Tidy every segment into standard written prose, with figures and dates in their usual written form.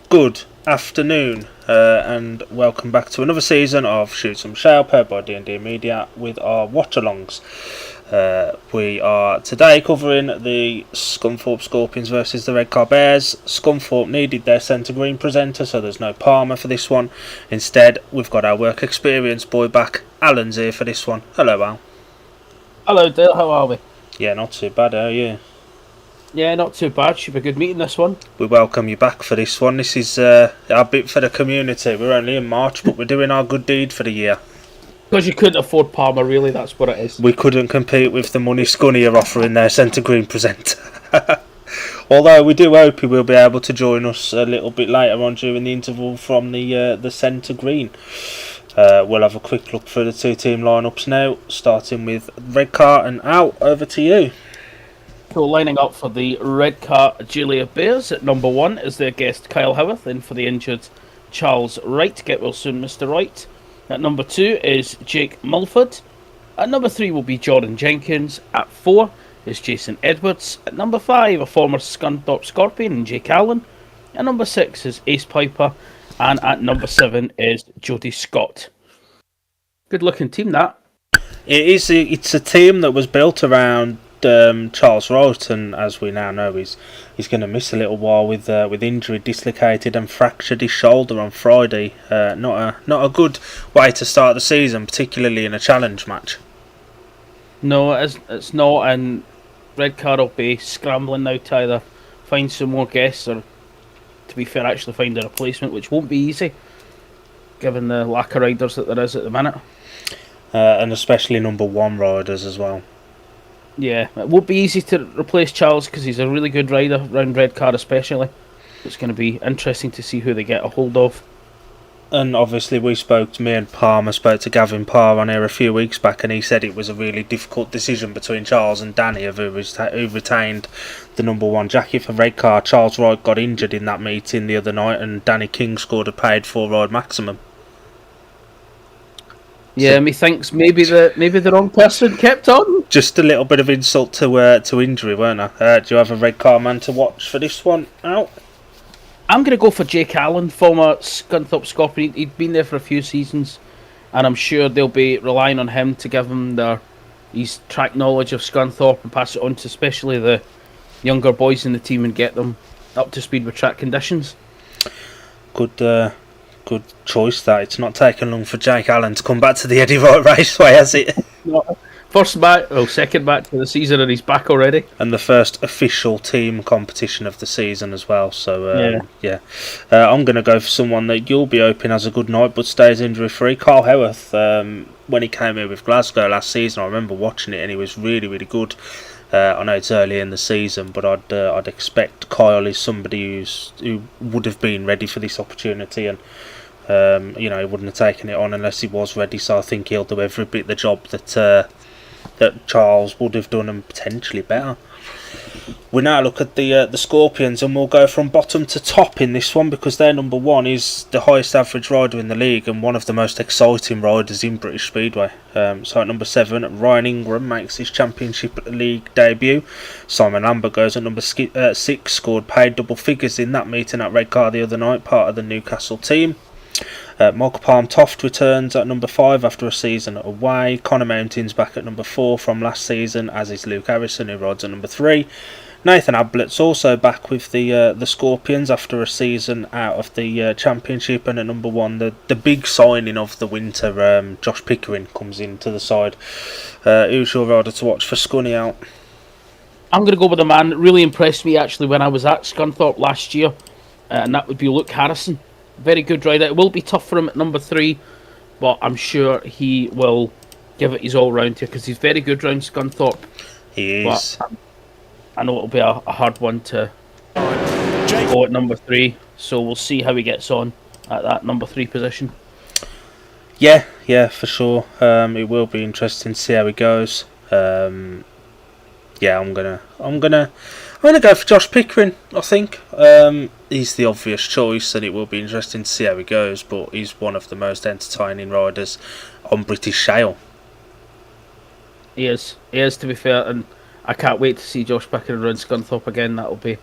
Good afternoon, and welcome back to another season of Shoot Some Shale, powered by D&D Media, with our watch-alongs. We are today covering the Scunthorpe Scorpions versus the Redcar Bears. Scunthorpe needed their centre green presenter, so there's no Palmer for this one. Instead, we've got our work experience boy back. Alan's here for this one. Hello, Al. Hello, Dale. How are we? Yeah, not too bad, how are you? Yeah, not too bad. Should be a good meeting, this one. We welcome you back for this one. This is our bit for the community. We're only in March, but we're doing our good deed for the year. Because you couldn't afford Palmer, really, that's what it is. We couldn't compete with the money Scunny are offering their centre green presenter. Although we do hope he will be able to join us a little bit later on during the interval from the centre green. We'll have a quick look through the two team lineups now, starting with Redcar and Al. Over to you. So lining up for the Redcar Julia Bears at number 1 is their guest Kyle Howarth, in for the injured Charles Wright. Get well soon, Mr. Wright. At number 2 is Jake Mulford. At number 3 will be Jordan Jenkins. At 4 is Jason Edwards. At number 5, a former Scunthorpe Scorpion, Jake Allen. At number 6 is Ace Piper. And at number 7 is Jody Scott. Good looking team, that. It's a team that was built around Charles Wright, and as we now know, he's going to miss a little while with injury, dislocated and fractured his shoulder on Friday. Not a good way to start the season, particularly in a challenge match. No, it's not, and Redcar will be scrambling now to either find some more guests or, to be fair, actually find a replacement, which won't be easy, given the lack of riders that there is at the minute. And especially number 1 riders as well. Yeah, it won't be easy to replace Charles because he's a really good rider around Redcar especially. It's going to be interesting to see who they get a hold of. And obviously me and Palmer spoke to Gavin Parr on here a few weeks back, and he said it was a really difficult decision between Charles and Danny of who retained the number 1 jacket for Redcar. Charles Wright got injured in that meeting the other night, and Danny King scored a paid 4 ride maximum. Yeah, methinks maybe the wrong person kept on. Just a little bit of insult to injury, weren't there? Do you have a Redcar man to watch for this one out? I'm going to go for Jake Allen, former Scunthorpe Scorpion. He'd been there for a few seasons, and I'm sure they'll be relying on him to give them his track knowledge of Scunthorpe and pass it on to especially the younger boys in the team and get them up to speed with track conditions. Good choice that. It's not taken long for Jake Allen to come back to the Eddie Wright Raceway, has it? No. Second match of the season, and he's back already. And the first official team competition of the season as well. So, yeah. I'm going to go for someone that you'll be hoping has a good night but stays injury free. Kyle Howarth, when he came here with Glasgow last season, I remember watching it and he was really, really good. I know it's early in the season, but I'd expect Kyle is somebody who would have been ready for this opportunity, and he wouldn't have taken it on unless he was ready. So I think he'll do every bit the job that Charles would have done, and potentially better. We now look at the Scorpions, and we'll go from bottom to top in this one because their number 1 is the highest average rider in the league and one of the most exciting riders in British Speedway. So at number 7, Ryan Ingram makes his Championship League debut. Simon Lambert goes at number 6, scored paid double figures in that meeting at Redcar the other night, part of the Newcastle team. Michael Palm Toft returns at number 5 after a season away. Connor Mountain's back at number 4 from last season, as is Luke Harrison, who rides at number 3. Nathan Ablett's also back with the Scorpions after a season out of the Championship, and at number 1, the big signing of the winter, Josh Pickering, comes into the side. Who's your rider to watch for Scunny out? I'm going to go with a man that really impressed me actually when I was at Scunthorpe last year, and that would be Luke Harrison. Very good rider. It will be tough for him at number 3, but I'm sure he will give it his all round here because he's very good round Scunthorpe. He is. But I know it'll be a hard one to go at number 3, so we'll see how he gets on at that number 3 position. Yeah, for sure. It will be interesting to see how he goes. I'm gonna go for Josh Pickering. I think he's the obvious choice, and it will be interesting to see how he goes. But he's one of the most entertaining riders on British shale. He is, to be fair, and I can't wait to see Josh Pickering around Scunthorpe again. That'll be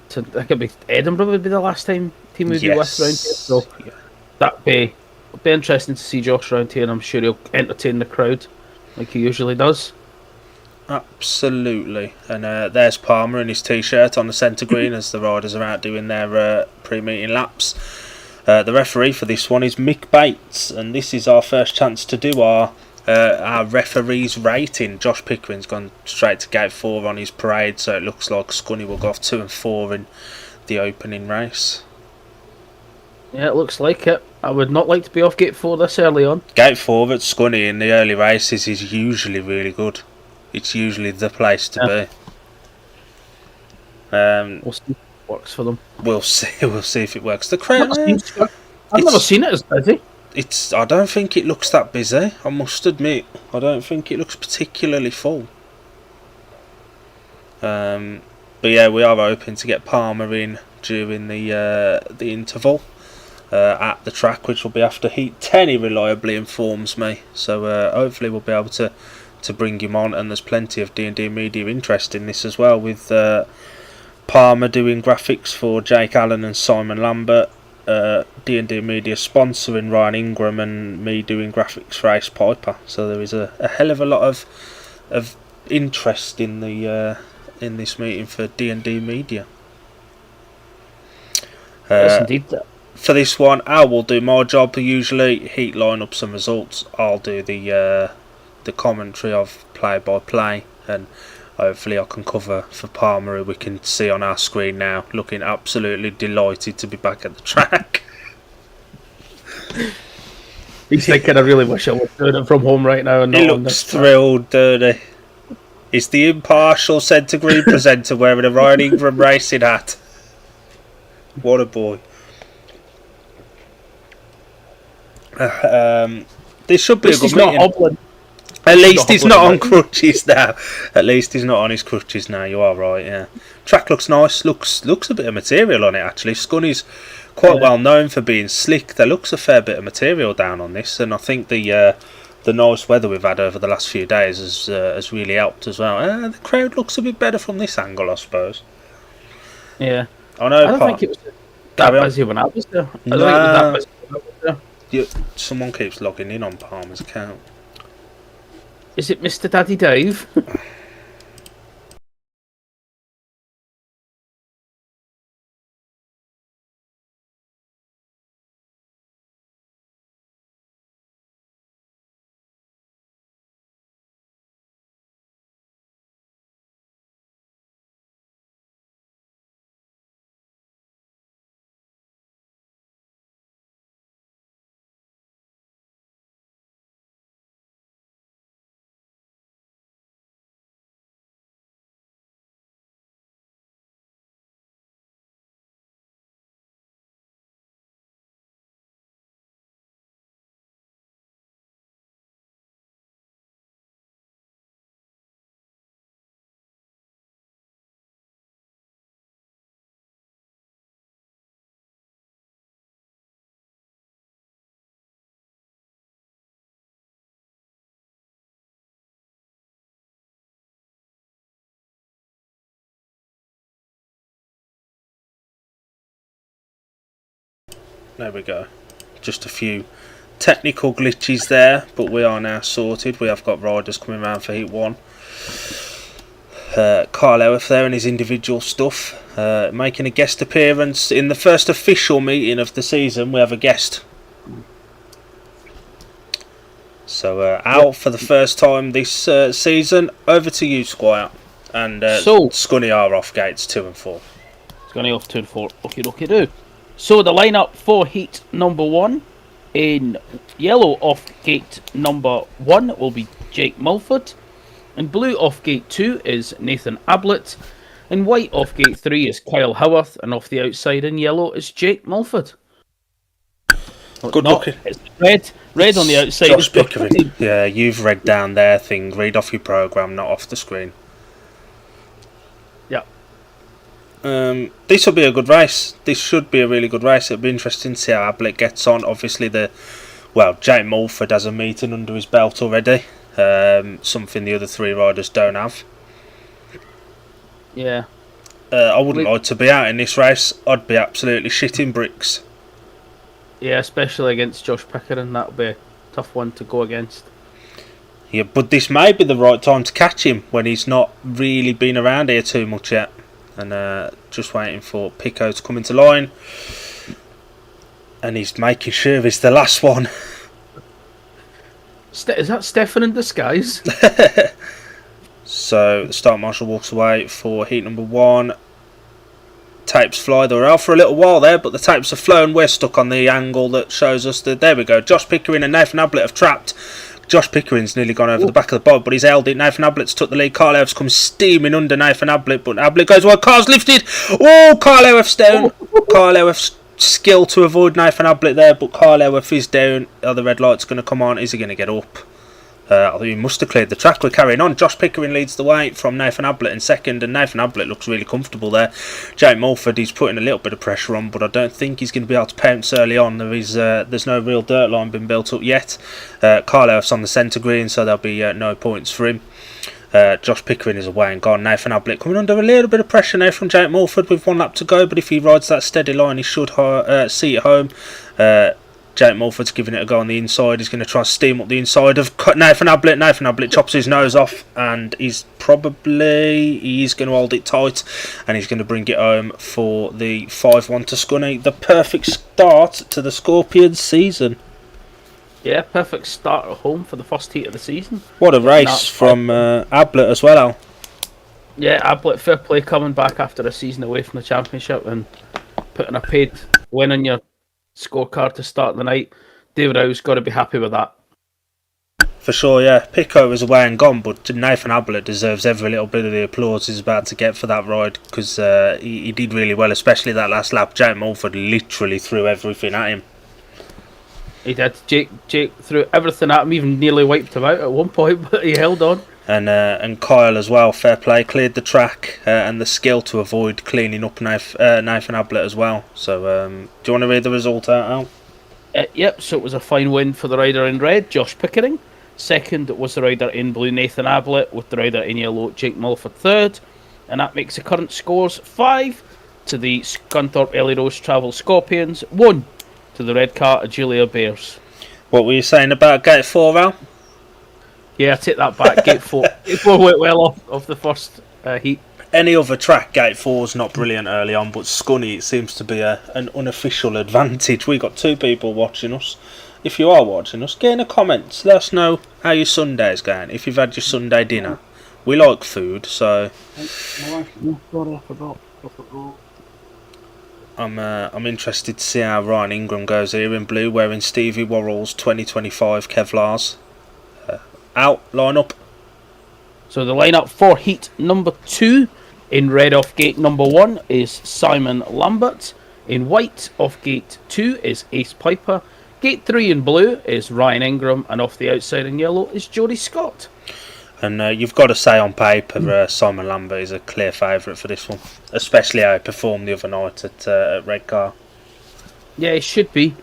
I think it'd be Edinburgh would be the last time team would be with round here. So yeah. that'd be interesting to see Josh round here, and I'm sure he'll entertain the crowd like he usually does. Absolutely. And there's Palmer in his t-shirt on the centre green as the riders are out doing their pre-meeting laps. The referee for this one is Mick Bates, and this is our first chance to do our referee's rating. Josh Pickering's gone straight to gate 4 on his parade, so it looks like Scunny will go off 2 and 4 in the opening race. Yeah, it looks like it. I would not like to be off gate 4 this early on. Gate 4 at Scunny in the early races is usually really good. It's usually the place to be. We'll see if it works for them. We'll see. We'll see if it works. The crowd. I've never seen it as busy. I don't think it looks that busy. I must admit, I don't think it looks particularly full. But yeah, we are hoping to get Palmer in during the interval at the track, which will be after heat 10. He reliably informs me. So hopefully we'll be able to bring him on, and there's plenty of D&D media interest in this as well, with Palmer doing graphics for Jake Allen and Simon Lambert, D&D media sponsoring Ryan Ingram, and me doing graphics for Ace Piper. So there is a hell of a lot of interest in the in this meeting for D&D media. Yes, indeed. For this one, Al will do my job usually, heat lineups and results. I'll do the commentary of play-by-play, and hopefully I can cover for Palmer, who we can see on our screen now, looking absolutely delighted to be back at the track. He's thinking, I really wish I was doing it from home right now. And he looks thrilled, doesn't he? He's the impartial centre green presenter wearing a Ryan Ingram racing hat. What a boy. This should be a good meeting. At least he's not on crutches now. At least he's not on his crutches now. You are right, yeah. Track looks nice. Looks a bit of material on it, actually. Scunny's quite well known for being slick. There looks a fair bit of material down on this, and I think the nice weather we've had over the last few days has really helped as well. The crowd looks a bit better from this angle, I suppose. Yeah. I know. I don't think it was that busy when I was there. I don't think it was that busy when I was there. Someone keeps logging in on Palmer's account. Is it Mr. Daddy Dave? There we go. Just a few technical glitches there, but we are now sorted. We have got riders coming around for Heat 1. Kyle Ellis there and his individual stuff. Making a guest appearance in the first official meeting of the season. We have a guest. So out for the first time this season. Over to you, Squire. And Scunny are off gates 2 and 4. Scunny off 2 and 4. Okay, do. So the lineup for heat number 1, in yellow off gate number 1 will be Jake Mulford. In blue off gate 2 is Nathan Ablett. In white off gate 3 is Kyle Howarth. And off the outside in yellow is Jake Mulford. Good looking. It's red on the outside. Josh Pickering. Yeah, you've read down their thing. Read off your programme, not off the screen. Yeah. This will be a good race. This should be a really good race. It'll be interesting to see how Ablett gets on. Obviously, Jake Mulford has a meeting under his belt already. Something the other 3 riders don't have. Yeah. I wouldn't like to be out in this race. I'd be absolutely shitting bricks. Yeah, especially against Josh Pickering. That'll be a tough one to go against. Yeah, but this may be the right time to catch him when he's not really been around here too much yet. And just waiting for Pico to come into line. And he's making sure he's the last one. Is that Stefan in disguise? So the start marshal walks away for heat number 1. Tapes fly. They were out for a little while there, but the tapes have flown. We're stuck on the angle that shows us that, there we go, Josh Pickering and Nathan Ablett have trapped. Josh Pickering's nearly gone over the back of the bob, but he's held it. Nathan Ablett's took the lead. Carl Elf's come steaming under Nathan Ablett, but Ablett goes well. Car's lifted. Oh, Carl Elf's down. Carl Elf's skill to avoid Nathan Ablett there, but Carl Elf is down. The red light's going to come on. Is he going to get up? I think he must have cleared the track. We're carrying on. Josh Pickering leads the way from Nathan Ablett in second, and Nathan Ablett looks really comfortable there. Jake Mulford, he's putting a little bit of pressure on, but I don't think he's going to be able to pounce early on. There's no real dirt line been built up yet. Carl Elf's on the centre green, so there'll be no points for him. Josh Pickering is away and gone. Nathan Ablett coming under a little bit of pressure now from Jake Mulford with 1 lap to go, but if he rides that steady line, he should see it home. Jake Mulford's giving it a go on the inside. He's going to try and steam up the inside of Nathan Ablett. Nathan Ablett chops his nose off, and he's going to hold it tight, and he's going to bring it home for the 5-1 to Scunny. The perfect start to the Scorpions season. Yeah, perfect start at home for the first heat of the season. What a race from Ablett as well, Al. Yeah, Ablett, fair play coming back after a season away from the championship and putting a paid win on your scorecard to start the night. David Howe's got to be happy with that. For sure, yeah. Pico was away and gone, but Nathan Ablett deserves every little bit of the applause he's about to get for that ride, because he did really well, especially that last lap. Jake Mulford literally threw everything at him. He did. Jake threw everything at him, even nearly wiped him out at one point, but he held on. And Kyle as well, fair play, cleared the track and the skill to avoid cleaning up Nathan Ablett as well. So, do you want to read the result out, Al? Yep, so it was a fine win for the rider in red, Josh Pickering. Second was the rider in blue, Nathan Ablett, with the rider in yellow, Jake Mulford, third. And that makes the current scores 5 to the Scunthorpe Ellie Rose Travel Scorpions, 1 to the Redcar Agilia Bears. What were you saying about Gate 4, Al? Yeah, I take that back. Gate 4. Gate 4 went well off the first heat. Any other track, Gate 4's not brilliant early on, but Scunny, it seems to be an unofficial advantage. We got 2 people watching us. If you are watching us, get in the comments. Let us know how your Sunday's going. If you've had your Sunday dinner. We like food, so I'm interested to see how Ryan Ingram goes here in blue, wearing Stevie Worrell's 2025 Kevlars. Out, line up. So the lineup for heat number 2 in red off gate number 1 is Simon Lambert. In white off gate 2 is Ace Piper. Gate 3 in blue is Ryan Ingram, and off the outside in yellow is Jody Scott. And you've got to say on paper, Simon Lambert is a clear favourite for this one, especially how he performed the other night at Redcar. Yeah, he should be,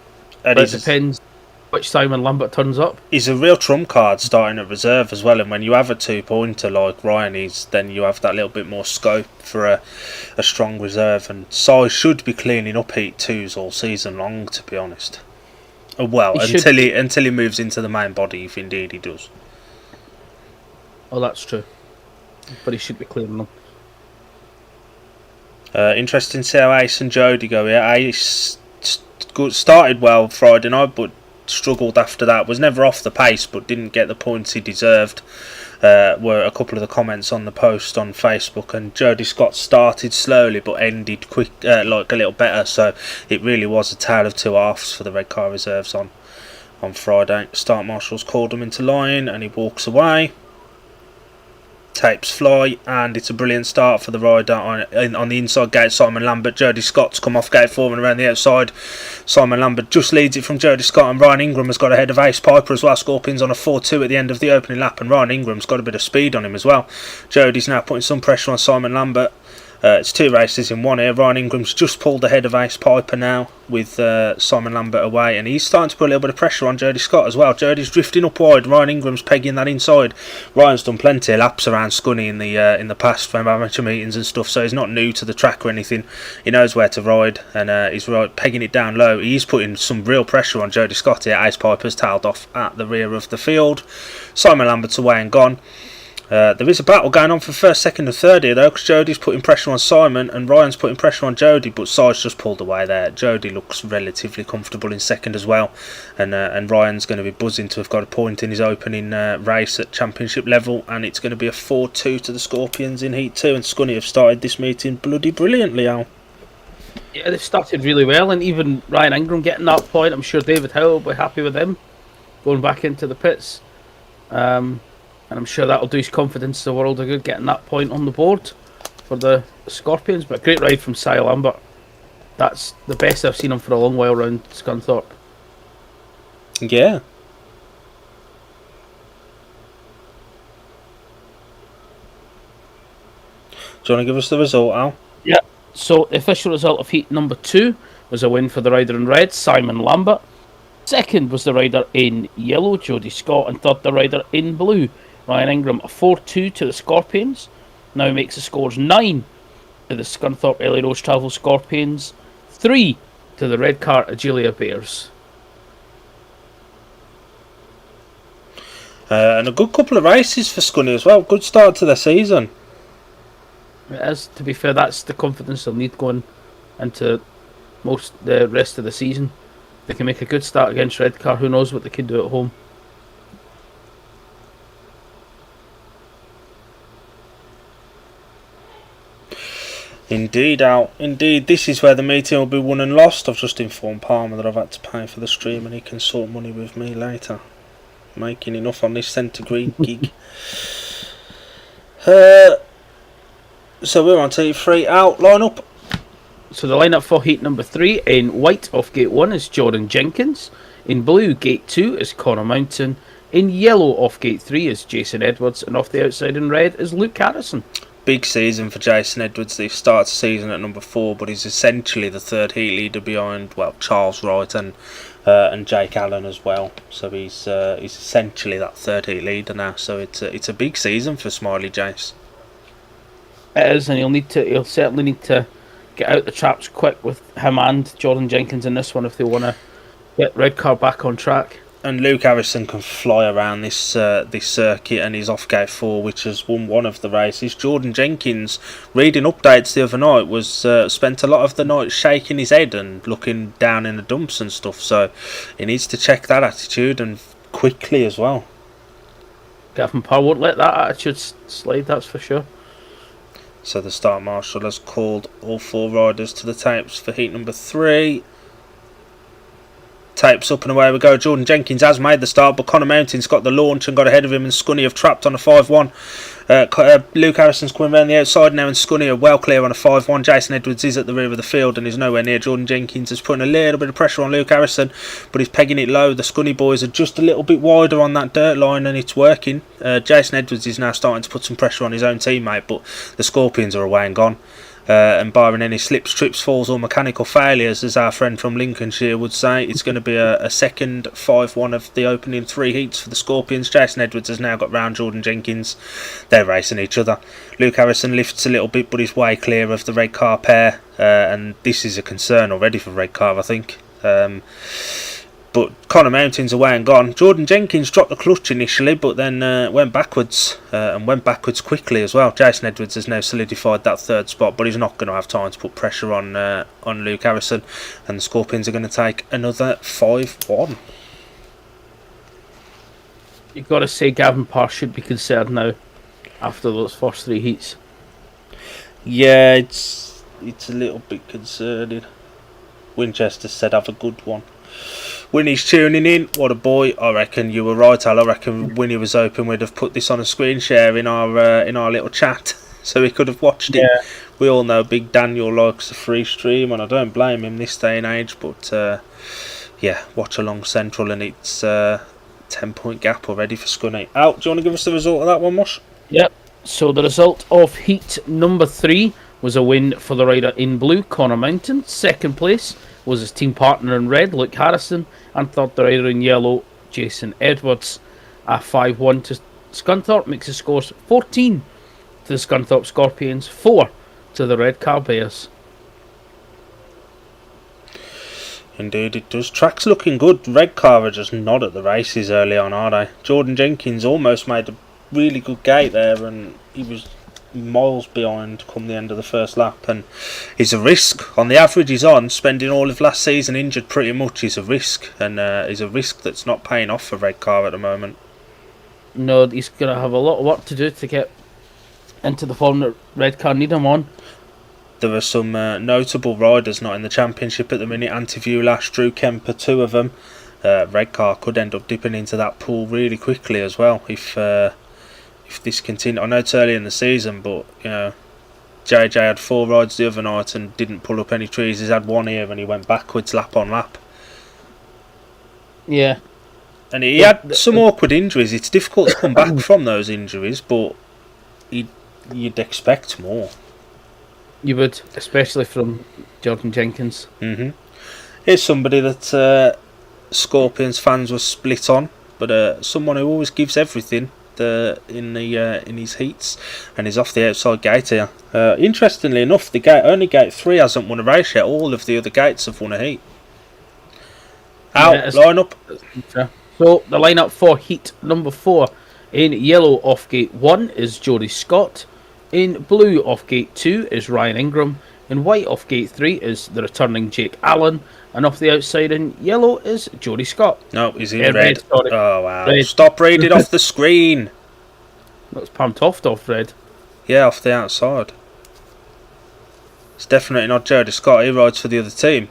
but it depends which Simon Lambert turns up. He's a real trump card starting at reserve as well, and when you have a 2-pointer like Ryan is, then you have that little bit more scope for a strong reserve, and Si should be cleaning up heat 2s all season long, to be honest. Well, until he moves into the main body, if indeed he does. Oh, that's true. But he should be clearing them. Interesting to see how Ace and Jody go here. Ace started well Friday night, but struggled after that. Was never off the pace, but didn't get the points he deserved. Were a couple of the comments on the post on Facebook. And Jody Scott started slowly, but ended quick, like a little better. So it really was a tale of 2 halves for the Redcar reserves on Friday. Start marshals called him into line, and he walks away. Tapes fly, and it's a brilliant start for the rider on the inside gate. Simon Lambert, Jody Scott's come off gate 4 and around the outside. Simon Lambert just leads it from Jody Scott, and Ryan Ingram has got ahead of Ace Piper as well. Scorpions on a 4-2 at the end of the opening lap, and Ryan Ingram's got a bit of speed on him as well. Jody's now putting some pressure on Simon Lambert. It's 2 races in one here. Ryan Ingram's just pulled ahead of Ace Piper now with Simon Lambert away, and he's starting to put a little bit of pressure on Jody Scott as well. Jody's drifting up wide. Ryan Ingram's pegging that inside. Ryan's done plenty of laps around Scunny in the past for amateur meetings and stuff, so he's not new to the track or anything. He knows where to ride, and he's pegging it down low. He's putting some real pressure on Jody Scott here. Ace Piper's tailed off at the rear of the field. Simon Lambert's away and gone. There is a battle going on for first, second and third here though, because Jody's putting pressure on Simon and Ryan's putting pressure on Jody, but Si's just pulled away there. Jody looks relatively comfortable in second as well, and Ryan's going to be buzzing to have got a point in his opening race at championship level, and it's going to be a 4-2 to the Scorpions in Heat 2, and Scunny have started this meeting bloody brilliantly, Al. Yeah, they've started really well, and even Ryan Ingram getting that point, I'm sure David Howe will be happy with him going back into the pits. And I'm sure that'll do his confidence the world of good, getting that point on the board for the Scorpions. But a great ride from Si Lambert. That's the best I've seen him for a long while around Scunthorpe. Yeah. Do you want to give us the result, Al? Yeah. So the official result of heat number 2 was a win for the rider in red, Simon Lambert. Second was the rider in yellow, Jody Scott, and third the rider in blue, Ryan Ingram. A 4-2 to the Scorpions. Now makes the scores 9 to the Scunthorpe Ellie Rose Travel Scorpions, 3 to the Redcar Agilia Bears. And a good couple of races for Scunny as well. Good start to the season. It is, to be fair, that's the confidence they'll need going into the rest of the season. They can make a good start against Redcar. Who knows what they can do at home. Indeed, Al. Indeed, this is where the meeting will be won and lost. I've just informed Palmer that I've had to pay for the stream and he can sort money with me later. Making enough on this centigrade gig. So we're on to 3 out. Line up. So the lineup for heat number 3, in white off gate 1 is Jordan Jenkins. In blue, gate 2 is Connor Mountain. In yellow off gate 3 is Jason Edwards. And off the outside in red is Luke Harrison. Big season for Jason Edwards. He starts the season at number 4, but he's essentially the third heat leader behind, well, Charles Wright and Jake Allen as well. So he's essentially that third heat leader now. So it's a big season for Smiley Jace. It is, and he'll certainly need to get out the traps quick with him and Jordan Jenkins in this one if they want to get Redcar back on track. And Luke Harrison can fly around this circuit, and he's off gate 4, which has won one of the races. Jordan Jenkins, reading updates the other night, was spent a lot of the night shaking his head and looking down in the dumps and stuff. So he needs to check that attitude, and quickly as well. Gavin Parr won't let that attitude slide, that's for sure. So the start marshal has called all 4 riders to the tapes for heat number 3. Tapes up and away we go. Jordan Jenkins has made the start, but Connor Mountain's got the launch and got ahead of him, and Scunny have trapped on a 5-1. Luke Harrison's coming around the outside now, and Scunny are well clear on a 5-1. Jason Edwards is at the rear of the field and is nowhere near. Jordan Jenkins is putting a little bit of pressure on Luke Harrison, but he's pegging it low. The Scunny boys are just a little bit wider on that dirt line, and it's working. Jason Edwards is now starting to put some pressure on his own teammate, but the Scorpions are away and gone. And barring any slips, trips, falls or mechanical failures, as our friend from Lincolnshire would say, it's going to be a second 5-1 of the opening 3 heats for the Scorpions. Jason Edwards has now got round Jordan Jenkins. They're racing each other. Luke Harrison lifts a little bit, but he's way clear of the Redcar pair, and this is a concern already for Redcar, I think. But Connor Mountain's away and gone. Jordan Jenkins dropped the clutch initially, but then went backwards, and went backwards quickly as well. Jason Edwards has now solidified that 3rd spot, but he's not going to have time to put pressure on Luke Harrison, and the Scorpions are going to take another 5-1. You've got to say Gavin Parr should be concerned now after those first 3 heats. Yeah, it's a little bit concerning. Winchester said have a good one. Winnie's tuning in. What a boy. I reckon you were right, Al. I reckon Winnie was hoping we'd have put this on a screen share in our little chat so he could have watched it. Yeah. We all know Big Daniel likes a free stream, and I don't blame him this day and age, but yeah, Watchalong Central, and it's 10-point gap already for Scunny. Al, do you want to give us the result of that one, Mosh? Yep. So the result of heat number 3 was a win for the rider in blue, Connor Mountain. Second place was his team partner in red, Luke Harrison. And third, the rider in yellow, Jason Edwards. A 5-1 to Scunthorpe makes the scores 14 to the Scunthorpe Scorpions, 4 to the Redcar Bears. Indeed it does. Track's looking good. Redcar are just not at the races early on, are they? Jordan Jenkins almost made a really good gate there, and he was miles behind come the end of the first lap, and he's a risk. On the average he's on, spending all of last season injured pretty much, he's a risk, and he's a risk that's not paying off for Redcar at the moment. No, he's going to have a lot of work to do to get into the form that Redcar need him on. There are some notable riders not in the championship at the minute. Antiview, Drew Kemper, two of them. Redcar could end up dipping into that pool really quickly as well if this continues. I know it's early in the season, but you know, JJ had 4 rides the other night and didn't pull up any trees. He's had one here and he went backwards lap on lap. Yeah. And he had some awkward injuries. It's difficult to come back from those injuries, but you'd expect more. You would, especially from Jordan Jenkins. Here's somebody that Scorpions fans were split on, but someone who always gives everything in his heats, and he's off the outside gate here. Interestingly enough, only gate 3 hasn't won a race yet. All of the other gates have won a heat. Line up. So the lineup for heat number 4, in yellow off gate 1 is Jody Scott. In blue off gate 2 is Ryan Ingram. In white off gate 3 is the returning Jake Allen. And off the outside in yellow is Jody Scott. No, he's in red. Sorry. Oh, wow. Red. Stop reading off the screen. That's Pam Toft off red. Yeah, off the outside. It's definitely not Jody Scott. He rides for the other team.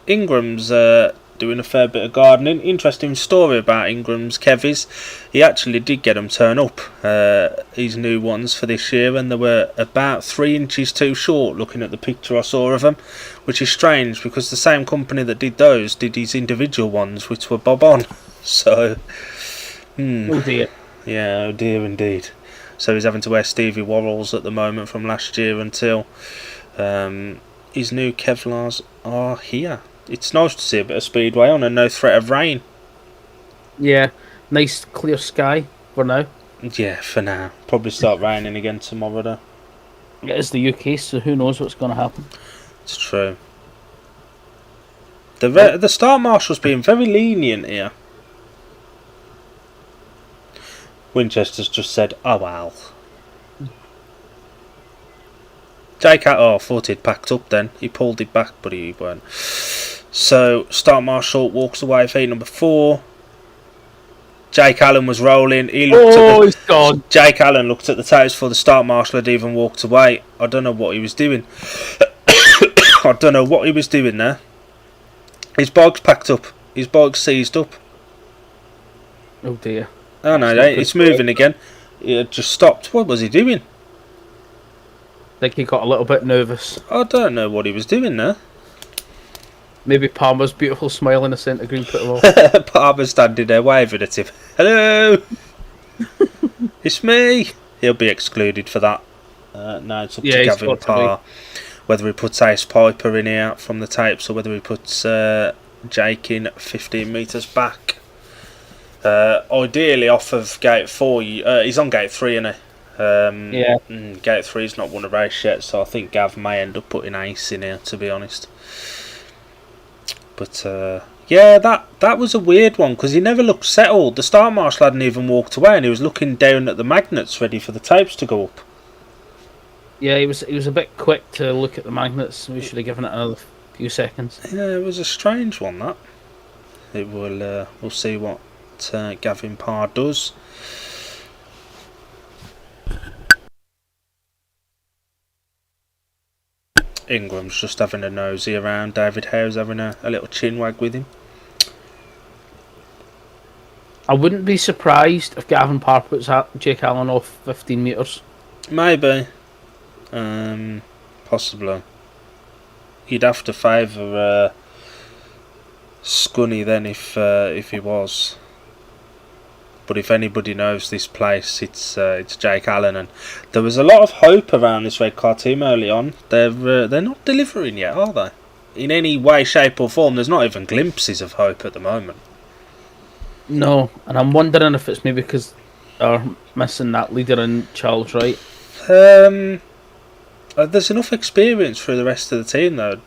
Ingram's doing a fair bit of gardening. Interesting story about Ingram's Kevies. He actually did get them turn up, his new ones for this year, and they were about 3 inches too short looking at the picture I saw of them, which is strange because the same company that did those did his individual ones, which were bob on. So, Oh dear. Yeah, oh dear indeed. So he's having to wear Stevie Worrells at the moment from last year until his new Kevlars are here. It's nice to see a bit of speedway on and no threat of rain. Yeah, nice clear sky for now. Yeah, for now. Probably start raining again tomorrow though. It is the UK, so who knows what's going to happen. It's true. The start marshal's being very lenient here. Winchester's just said, oh well. Jake, I thought he'd packed up then. He pulled it back, but he weren't. So, Start Marshal walks away for heat number 4. Jake Allen was rolling. He's gone. Jake Allen looked at the tapes before the Start Marshal had even walked away. I don't know what he was doing. I don't know what he was doing there. His bike's packed up. His bike's seized up. Oh dear. Oh no, it's moving again. It just stopped. What was he doing? I think he got a little bit nervous. I don't know what he was doing there. Maybe Palmer's beautiful smile in the centre green put him off. Palmer's standing there waving at him. Hello! It's me! He'll be excluded for that. No, it's up to Gavin Parr. Whether he puts Ace Piper in here from the tapes or whether he puts Jake in 15 metres back. Ideally off of gate 4. He's on gate 3, isn't he? Yeah. Gate 3's not won a race yet, so I think Gav may end up putting Ace in here, to be honest. But yeah, that was a weird one because he never looked settled. The Start Marshal hadn't even walked away, and he was looking down at the magnets, ready for the tapes to go up. Yeah, he was a bit quick to look at the magnets. We should have given it another few seconds. Yeah, it was a strange one. That it will. We'll see what Gavin Parr does. Ingram's just having a nosy around. David Howe's having a little chin wag with him. I wouldn't be surprised if Gavin Parr puts Jake Allen off 15 metres. Maybe. Possibly. He'd have to favour Scunny then if he was. but if anybody knows this place, it's Jake Allen. And there was a lot of hope around this Redcar team early on. They're not delivering yet, are they? In any way, shape or form, there's not even glimpses of hope at the moment. No, and I'm wondering if it's maybe because they're missing that leader in Charles Wright. There's enough experience for the rest of the team though.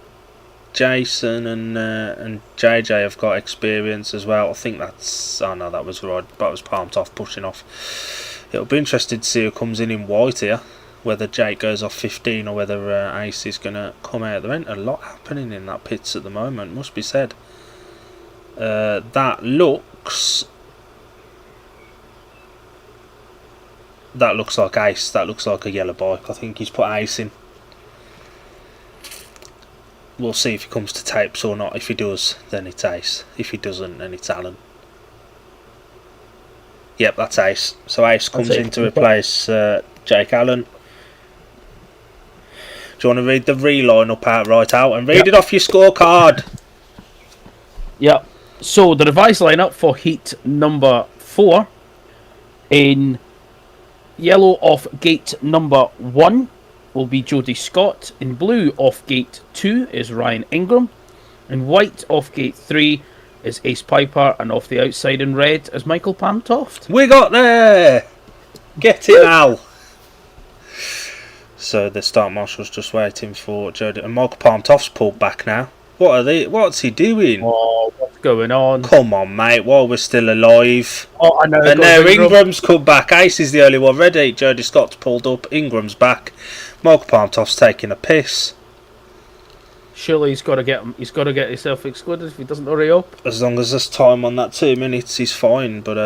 Jason and JJ have got experience as well. I think that's... Oh no, that was Rod. That was Palmed Off pushing off. It'll be interesting to see who comes in white here. Whether Jake goes off 15 or whether Ace is going to come out. There ain't a lot happening in that pits at the moment, must be said. That looks like Ace. That looks like a yellow bike. I think he's put Ace in. We'll see if he comes to tapes or not. If he does, then it's Ace. If he doesn't, then it's Allen. Yep, that's Ace. So Ace comes in to replace Jake Allen. Do you want to read the line up right out and read it off your scorecard? Yep. So the revised lineup for heat number 4. In yellow off gate number 1 will be Jody Scott. In blue off gate 2 is Ryan Ingram. In white off gate 3 is Ace Piper, and off the outside in red is Michael Pamtoft. We got there! Get it now! So the start marshal's just waiting for Jody, and Michael Pamtoft's pulled back now. What's he doing? Oh, what's going on? Come on, mate, while we're still alive. Oh, I know. And now Ingram's come back. Ace is the only one ready. Jody Scott's pulled up. Ingram's back. Michael Pamtoft's taking a piss. Surely he's got to get himself excluded if he doesn't hurry up. As long as there's time on that 2 minutes, he's fine. But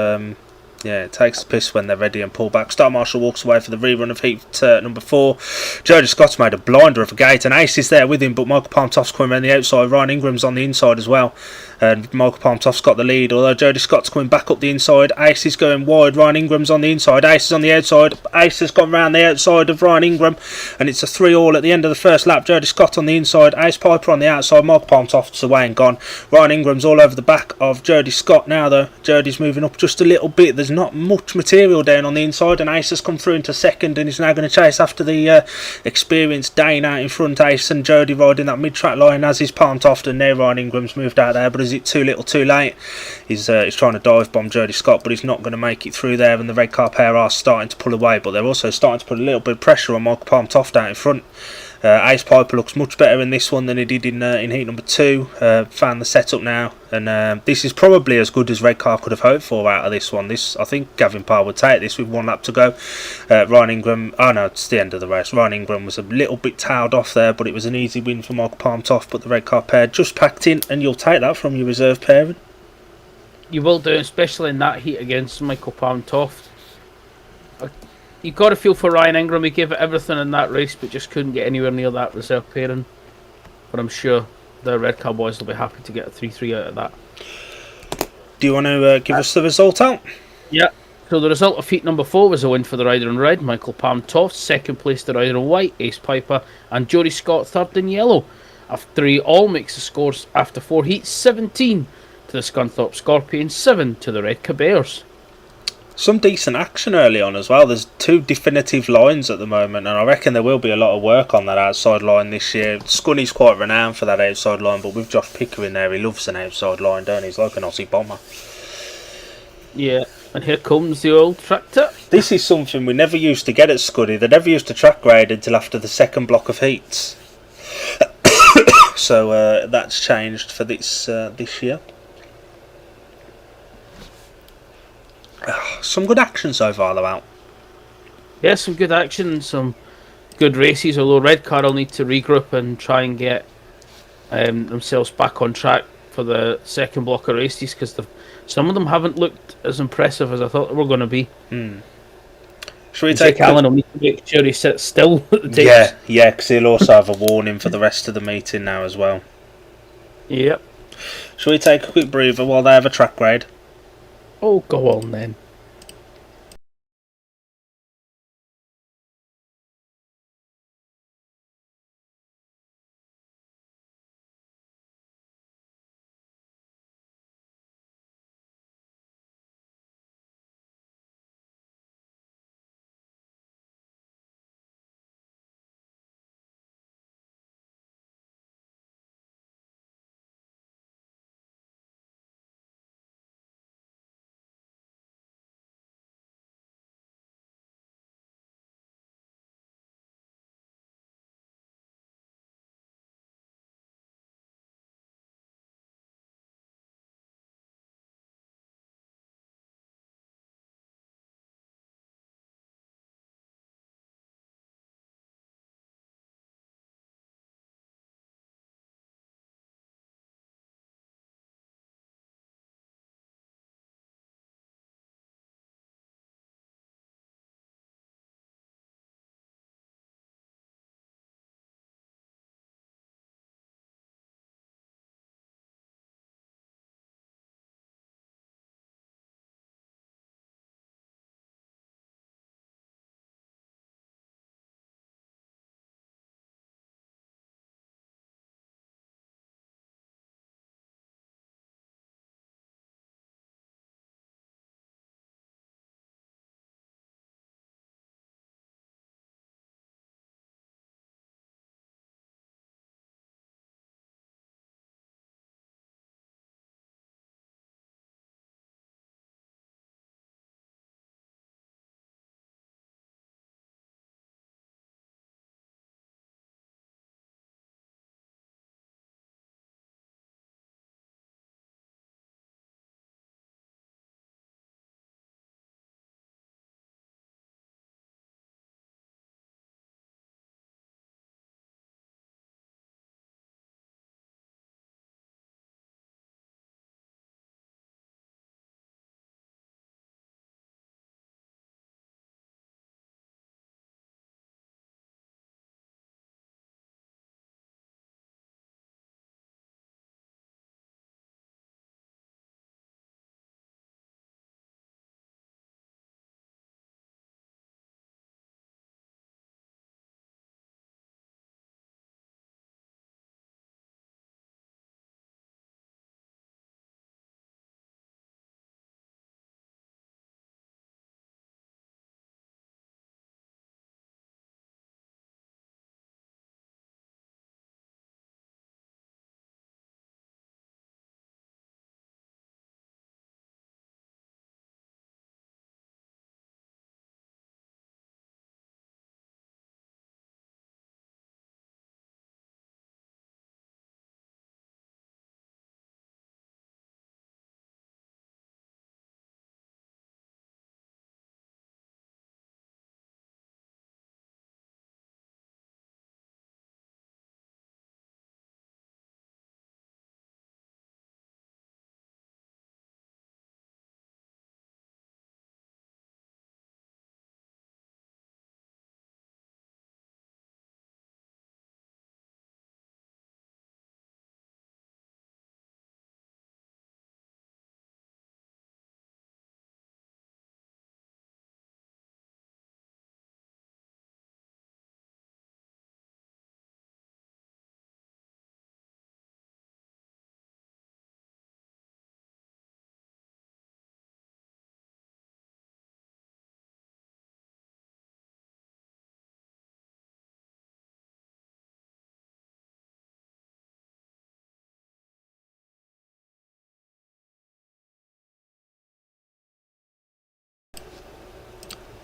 yeah, it takes the piss when they're ready and pull back. Start Marshall walks away for the rerun of heat number 4. Jody Scott's made a blinder of a gate, and Ace is there with him, but Michael Pamtoft's coming around the outside. Ryan Ingram's on the inside as well, and Michael Pamtoft's got the lead, although Jody Scott's coming back up the inside. Ace is going wide, Ryan Ingram's on the inside, Ace is on the outside. Ace has gone round the outside of Ryan Ingram, and it's a 3-all at the end of the first lap. Jody Scott on the inside, Ace Piper on the outside, Michael Pamtoft's away and gone. Ryan Ingram's all over the back of Jody Scott now though. Jody's moving up just a little bit. There's not much material down on the inside, and Ace has come through into second and is now going to chase after the experienced Dane out in front. Ace and Jody riding that mid-track line, as is Pamtoft, and now Ryan Ingram's moved out there, but is it too little too late? He's trying to dive bomb Jody Scott, but he's not going to make it through there, and the Redcar pair are starting to pull away, but they're also starting to put a little bit of pressure on Michael Pamtoft out in front. Ace Piper looks much better in this one than he did in heat number 2. Found the setup now, and this is probably as good as Redcar could have hoped for out of this one. I think Gavin Parr would take this with 1 lap to go. Ryan Ingram, oh no, it's the end of the race. Ryan Ingram was a little bit tailed off there, but it was an easy win for Michael Pamtoft. But the Redcar pair just packed in, and you'll take that from your reserve pairing. You will do, especially in that heat against Michael Pamtoft. You got to feel for Ryan Ingram. He gave it everything in that race, but just couldn't get anywhere near that reserve pairing. But I'm sure the Redcar boys will be happy to get a 3-3 out of that. Do you want to give us the result out? Yeah. So the result of heat number 4 was a win for the rider in red, Michael Pamtoft. Second place, the rider in white, Ace Piper, and Jody Scott third in yellow. After he all makes the scores after 4 heats: 17 to the Scunthorpe Scorpions, 7 to the Redcar Bears. Some decent action early on as well. There's 2 definitive lines at the moment, and I reckon there will be a lot of work on that outside line this year. Scunny's quite renowned for that outside line, but with Josh Pickering there, he loves an outside line, don't he? He's like an Aussie bomber. Yeah, and here comes the old tractor. This is something we never used to get at Scuddy. They never used to track grade until after the second block of heats. So that's changed for this year. Some good action so far, though, out. Yeah, some good action, some good races, although Redcar will need to regroup and try and get themselves back on track for the second block of races, because some of them haven't looked as impressive as I thought they were going to be. Should we take Allen will need to make sure he sits still at the tapes. Yeah, because he'll also have a warning for the rest of the meeting now as well. Yep. Shall we take a quick breather while they have a track grade? Oh, go on then.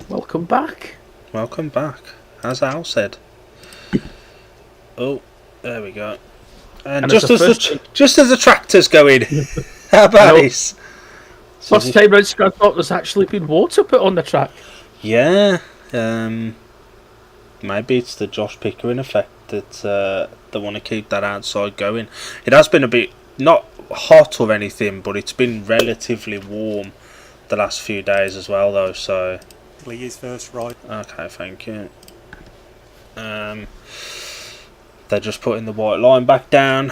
Welcome back. Welcome back, as Al said. Oh, there we go. And just as the tractors go in, how about this? First time round Scunthorpe there's actually been water put on the track. Yeah, maybe it's the Josh Pickering effect that they want to keep that outside going. It has been a bit, not hot or anything, but it's been relatively warm the last few days as well, though. So Lee is first, right? Okay, thank you. They're just putting the white line back down.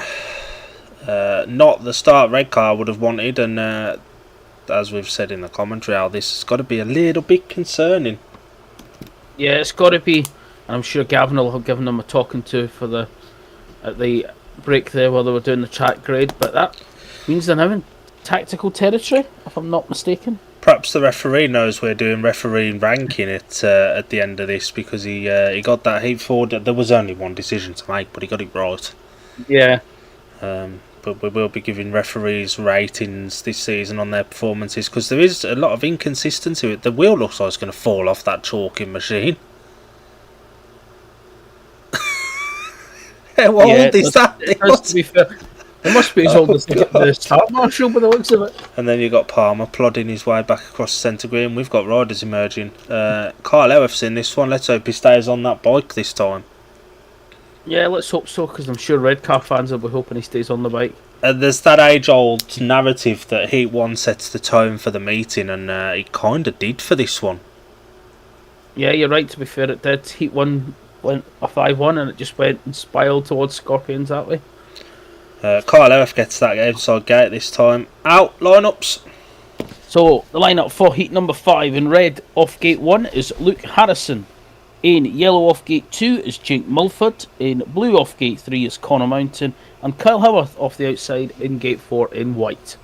Not the start Redcar would have wanted, and as we've said in the commentary, Al, this has got to be a little bit concerning. Yeah, it's got to be, and I'm sure Gavin will have given them a talking to at the break there while they were doing the track grade, but that means they're now in tactical territory, if I'm not mistaken. Perhaps the referee knows we're doing referee ranking at the end of this, because he got that heat forward. There was only one decision to make, but he got it right. Yeah. But we will be giving referees ratings this season on their performances, because there is a lot of inconsistency. The wheel looks like it's going to fall off that chalking machine. How old is that? It must be as old as the start marshal by the looks of it. And then you've got Palmer plodding his way back across the centre green. We've got riders emerging. Kyle Ellis in this one. Let's hope he stays on that bike this time. Yeah, let's hope so, because I'm sure Redcar fans will be hoping he stays on the bike. There's that age-old narrative that Heat 1 sets the tone for the meeting, and it kind of did for this one. Yeah, you're right, to be fair, it did. Heat 1 went a 5-1, and it just went and spiraled towards Scorpions that way. Kyle Ellis gets that outside gate this time. Out, lineups. So, the lineup for Heat number 5 in red off gate 1 is Luke Harrison. In yellow off gate 2 is Jake Mulford. In blue off gate 3 is Connor Mountain. And Kyle Howarth off the outside in gate 4 in white.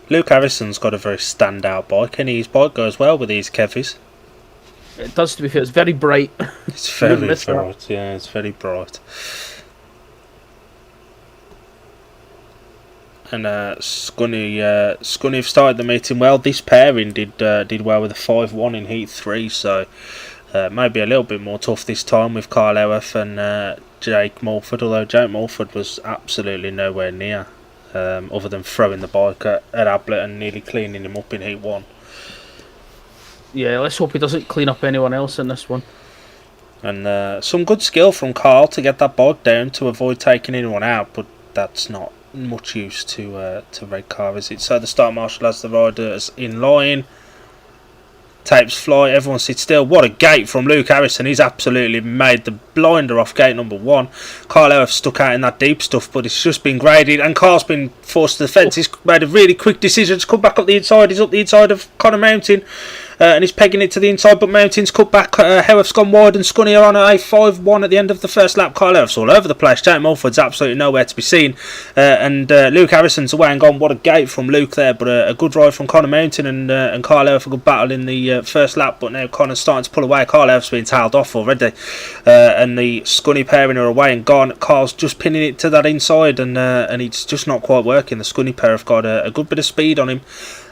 Luke Harrison's got a very standout bike, and his bike goes well with these Kevies. It does, to be fair. It's very bright. It's very bright, yeah, it's very bright. And Scunny have started the meeting well. This pairing did well with a 5-1 in Heat 3, so maybe a little bit more tough this time with Kyle Howarth and Jake Mulford, although Jake Mulford was absolutely nowhere near, other than throwing the bike at Ablett and nearly cleaning him up in Heat 1. Yeah, let's hope he doesn't clean up anyone else in this one. And some good skill from Carl to get that bike down to avoid taking anyone out, but that's not much use to Redcar, is it? So the start marshal has the riders in line. Tapes fly, everyone sits still. What a gate from Luke Harrison. He's absolutely made the blinder off gate number 1. Kyle Ellis stuck out in that deep stuff, but it's just been graded, and Carl's been forced to the fence. He's made a really quick decision to come back up the inside. He's up the inside of Connor Mountain, and he's pegging it to the inside, but Mountain's cut back. Howarth's gone wide, and Scunny are on a 5-1 at the end of the first lap. Kyle Ellis all over the place. Jake Mulford's absolutely nowhere to be seen, and Luke Harrison's away and gone. What a gate from Luke there, but a good ride from Connor Mountain, and Kyle Ellis a good battle in the first lap, but now Connor's starting to pull away. Kyle Ellis been tailed off already, and the Scunny pairing are away and gone. Carl's just pinning it to that inside, and it's just not quite working. The Scunny pair have got a good bit of speed on him.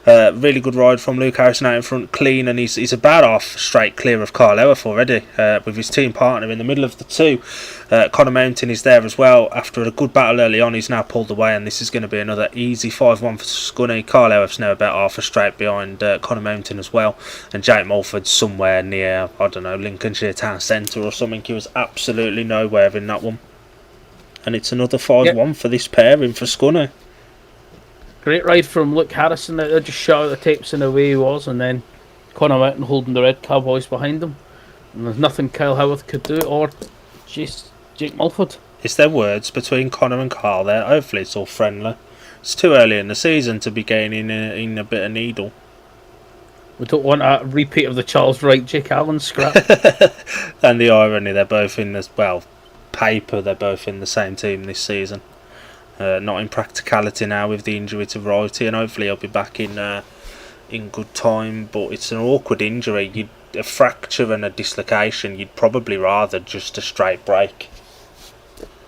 Really good ride from Luke Harrison out in front, clean, and he's about half straight clear of Kyle Howarth already, with his team partner in the middle of the two. Connor Mountain is there as well. After a good battle early on, he's now pulled away, and this is going to be another easy 5-1 for Scunny. Kyle Howarth's now about half a straight behind Connor Mountain as well, and Jake Mulford's somewhere near, I don't know, Lincolnshire Town Centre or something. He was absolutely nowhere in that one. And it's another 5-1 for this pairing for Scunny. Great ride from Luke Harrison. They just shot out the tapes in the way he was, and then Connor Mountain holding the Redcar boys behind him. And there's nothing Kyle Howarth could do, or Jake Mulford. Is there words between Connor and Carl there? Hopefully it's all friendly. It's too early in the season to be gaining in a bit of needle. We don't want a repeat of the Charles Wright, Jake Allen scrap. And the irony, they're both in this, well, paper, they're both in the same team this season. Not in practicality now with the injury to Wrighty, and hopefully he'll be back in good time. But it's an awkward injury. A fracture and a dislocation, you'd probably rather just a straight break.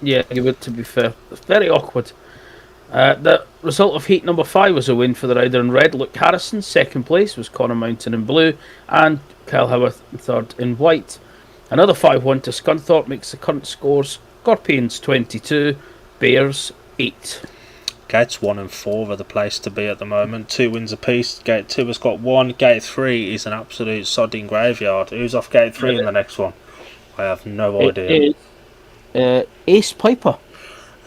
Yeah, you would, to be fair. It's very awkward. The result of heat number 5 was a win for the rider in red, Luke Harrison. Second place was Connor Mountain in blue, and Kyle Howarth in third. In white, another 5-1 to Scunthorpe makes the current scores Scorpions 22, Bears 8. Gates 1 and 4 are the place to be at the moment. 2 wins apiece. Gate 2 has got 1. Gate 3 is an absolute sodding graveyard. Who's off Gate 3 in the next one? I have no idea. It is Ace Piper.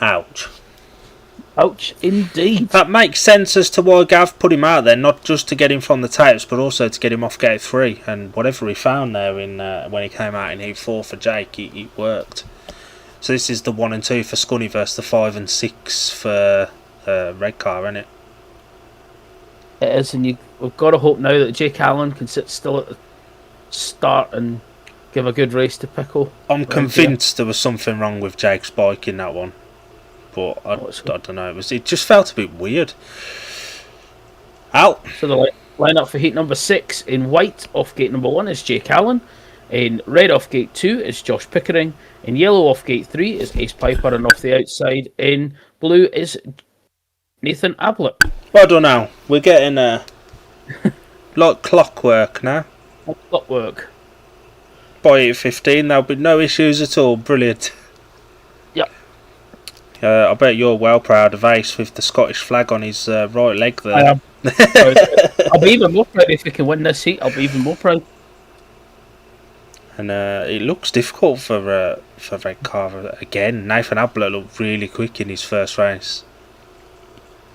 Ouch. Ouch, indeed. That makes sense as to why Gav put him out there, not just to get him from the tapes, but also to get him off Gate 3. And whatever he found there in when he came out in Heat 4 for Jake, it worked. So this is the 1 and 2 for Scunny versus the 5 and 6 for Redcar, isn't it? It is, and we've got to hope now that Jake Allen can sit still at the start and give a good race to Pickle. I'm convinced there was something wrong with Jake's bike in that one, but I don't know. It just felt a bit weird. Out. So the lineup for heat number 6 in white off gate number 1 is Jake Allen. In red off gate 2 is Josh Pickering. In yellow off gate 3 is Ace Piper, and off the outside in blue is Nathan Ablett. Well done, Al. We're getting like clockwork now. Clockwork. By 8:15, there'll be no issues at all. Brilliant. Yep. I bet you're well proud of Ace with the Scottish flag on his right leg there. I am. I'll be even more proud if we can win this heat. I'll be even more proud. And it looks difficult for Redcar again. Nathan Ablett looked really quick in his first race.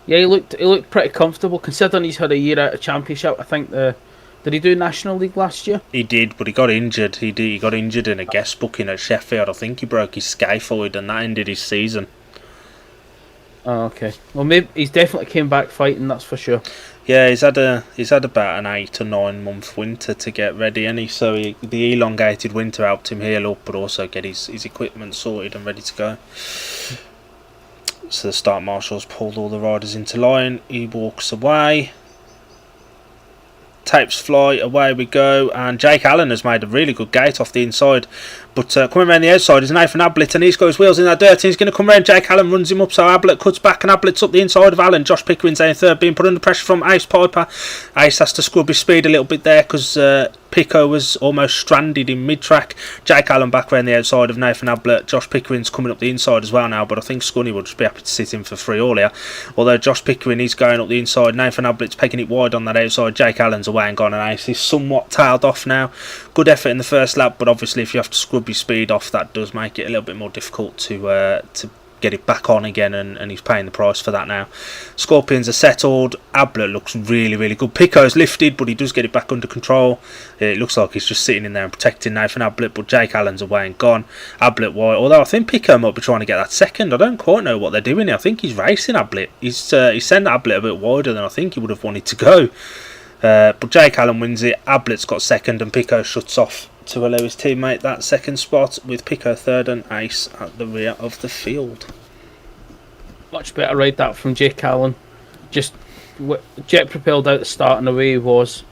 Yeah, he looked pretty comfortable considering he's had a year out of championship. I think did he do National League last year? He did, but he got injured. He got injured in a guest booking at Sheffield. I think he broke his scaphoid, and that ended his season. Oh, okay. Well, maybe he's definitely came back fighting. That's for sure. Yeah, he's had about an 8 or 9 month winter to get ready, and the elongated winter helped him heal up, but also get his equipment sorted and ready to go. So the start marshals pulled all the riders into line. He walks away. Tapes fly, away we go, and Jake Allen has made a really good gate off the inside, but coming around the outside is Nathan Ablett, and he's got his wheels in that dirt, and he's going to come around. Jake Allen runs him up, so Ablett cuts back, and Ablett's up the inside of Allen. Josh Pickering's in third, being put under pressure from Ace Piper. Ace has to scrub his speed a little bit there because Pico was almost stranded in mid-track. Jake Allen back around the outside of Nathan Ablett. Josh Pickering's coming up the inside as well now, but I think Scunny will just be happy to sit in for 3 all here. Although Josh Pickering is going up the inside, Nathan Ablett's pegging it wide on that outside. Jake Allen's away and gone, and Ace is somewhat tailed off now. Good effort in the first lap, but obviously if you have to scrub your speed off, that does make it a little bit more difficult to get it back on again, and he's paying the price for that now. Scorpions are settled. Ablett looks really, really good. Pico's lifted, but he does get it back under control. It looks like he's just sitting in there and protecting Nathan Ablett, but Jake Allen's away and gone. Ablett wide, although I think Pico might be trying to get that second. I don't quite know what they're doing here. I think he's racing Ablett. He's sent Ablett a bit wider than I think he would have wanted to go. But Jake Allen wins it. Ablett's got second, and Pico shuts off to allow his teammate that second spot, with Pico third and Ace at the rear of the field. Much better ride that from Jake Allen. Just jet propelled out the start, and away he was.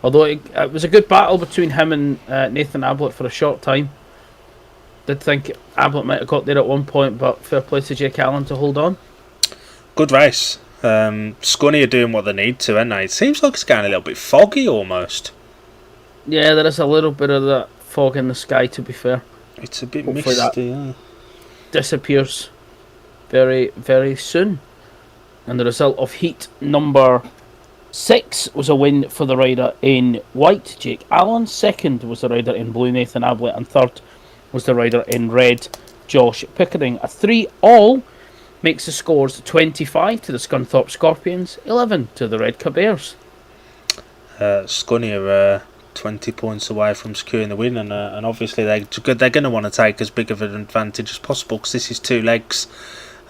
Although it was a good battle between him and Nathan Ablett for a short time. Did think Ablett might have got there at one point, but fair play to Jake Allen to hold on. Good race. Scunny are doing what they need to, aren't they? It seems like it's getting a little bit foggy almost. Yeah, there is a little bit of that fog in the sky, to be fair. It's a bit misty, yeah. Disappears very, very soon. And the result of heat number 6 was a win for the rider in white, Jake Allen. Second was the rider in blue, Nathan Ablett. And third was the rider in red, Josh Pickering. A 3-all makes the scores 25 to the Scunthorpe Scorpions, 11 to the Redcar Bears. Scunny are 20 points away from securing the win, and obviously they're going to want to take as big of an advantage as possible, because this is 2 legs,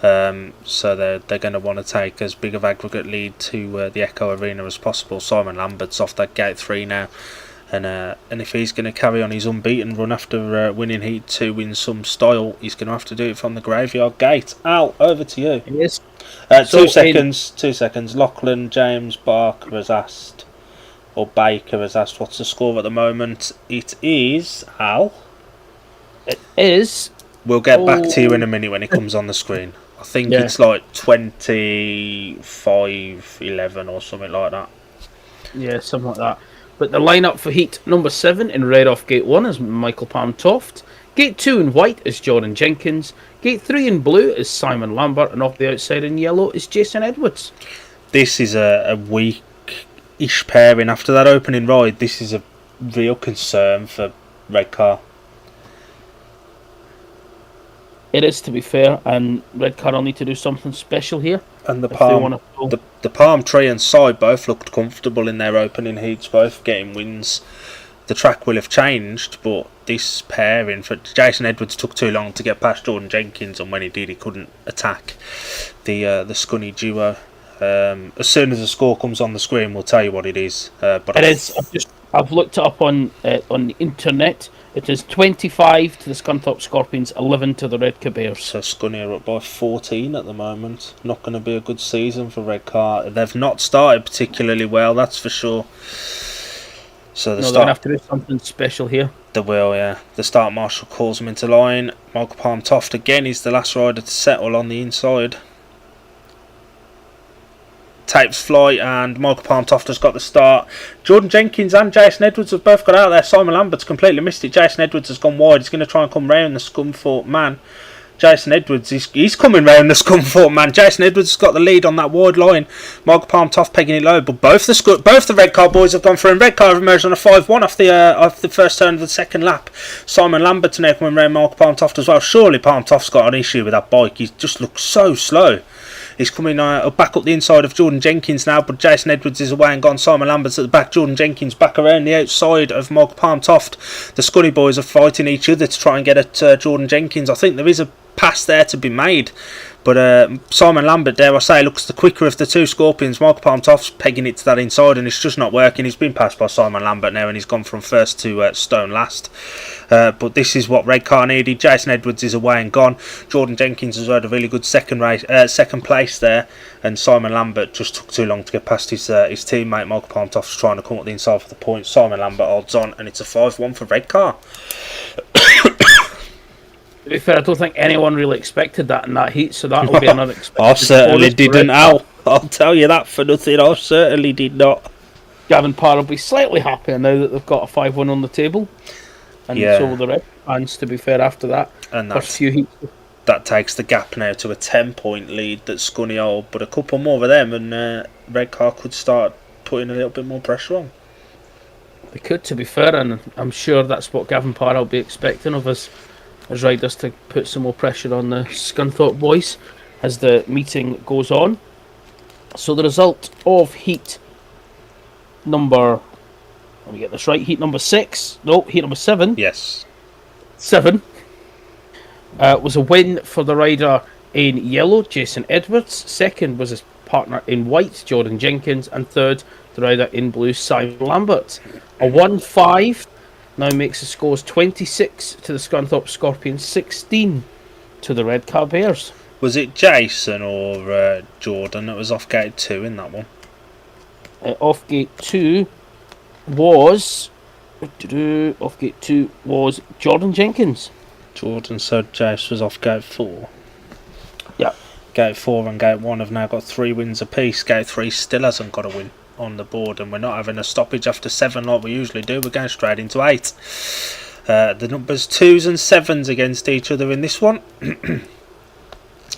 so they're going to want to take as big of aggregate lead to the Echo Arena as possible. Simon Lambert's off that gate 3 now, and if he's going to carry on his unbeaten run after winning heat 2 in some style, he's going to have to do it from the graveyard gate. Al, over to you. Yes. 2 seconds. Lachlan James Barker has asked, or Baker has asked, what's the score at the moment? It is, Al? It is... We'll get back to you in a minute when it comes on the screen. I think it's like 25-11 or something like that. Yeah, something like that. But the lineup for heat number 7 in red off gate 1 is Michael Palm-Toft. Gate 2 in white is Jordan Jenkins. Gate 3 in blue is Simon Lambert. And off the outside in yellow is Jason Edwards. This is a weak-ish pairing. After that opening ride, this is a real concern for Redcar. It is, to be fair, and Redcar will need to do something special here. And the Palm Tree and Side both looked comfortable in their opening heats, both getting wins. The track will have changed, but this pairing for Jason Edwards took too long to get past Jordan Jenkins, and when he did, he couldn't attack the Scunny duo. As soon as the score comes on the screen, we'll tell you what it is. But it is. I've looked it up on the internet. It is 25 to the Scunthorpe Scorpions, 11 to the Redcar Bears. So Scunny are up by 14 at the moment. Not going to be a good season for Redcar. They've not started particularly well, that's for sure. So they're going to have to do something special here. They will, yeah. The start marshal calls them into line. Michael Palm-Toft again is the last rider to settle on the inside. Tapes fly and Michael Palm-Toft has got the start. Jordan Jenkins and Jason Edwards have both got out there. Simon Lambert's completely missed it. Jason Edwards has gone wide. He's going to try and come round the Scunthorpe man. Jason Edwards, he's coming round the Scunthorpe man. Jason Edwards has got the lead on that wide line. Michael Palm-Toft pegging it low, but both the Redcar boys have gone through, and Redcar have emerged on a 5-1 off the first turn of the second lap. Simon Lambert's now coming round Michael Palm-Toft as well. Surely Palm-Toft's got an issue with that bike. He just looks so slow. He's coming back up the inside of Jordan Jenkins now, but Jason Edwards is away and gone. Simon Lambert's at the back. Jordan Jenkins back around the outside of Michael Palm-Toft. The Scunny boys are fighting each other to try and get at Jordan Jenkins. I think there is a pass there to be made, but Simon Lambert, dare I say, looks the quicker of the two Scorpions. Michael Palm-Toft's pegging it to that inside, and it's just not working. He's been passed by Simon Lambert now, and he's gone from first to stone last. But this is what Redcar needed. Jason Edwards is away and gone. Jordan Jenkins has had a really good second place there, and Simon Lambert just took too long to get past his teammate. Michael Palm-Toft's trying to come up the inside for the points. Simon Lambert odds on, and it's a 5-1 for Redcar. To be fair, I don't think anyone really expected that in that heat, so that will be an unexpected. I certainly didn't. I'll tell you that for nothing. I certainly did not. Gavin Parr will be slightly happier now that they've got a 5-1 on the table, and so will the Red fans. To be fair, after that, and first few heats, that takes the gap now to a 10-point lead that Scunny hold, but a couple more of them, and Redcar could start putting a little bit more pressure on. They could, to be fair, and I'm sure that's what Gavin Parr will be expecting of us as riders, to put some more pressure on the Scunthorpe boys as the meeting goes on. So the result of heat number, let me get this right, heat number 7. Yes. 7 was a win for the rider in yellow, Jason Edwards. Second was his partner in white, Jordan Jenkins. And third, the rider in blue, Simon Lambert. A 1-5 now makes the scores 26 to the Scunthorpe Scorpions, 16 to the Redcar Bears. Was it Jason or Jordan that was off gate 2 in that one? Off gate 2 was Jordan Jenkins. Jordan said Jace was off gate 4. Yeah. Gate 4 and gate 1 have now got 3 wins apiece. Gate 3 still hasn't got a win on the board, and we're not having a stoppage after 7 like we usually do. We're going straight into 8. The numbers 2s and 7s against each other in this one.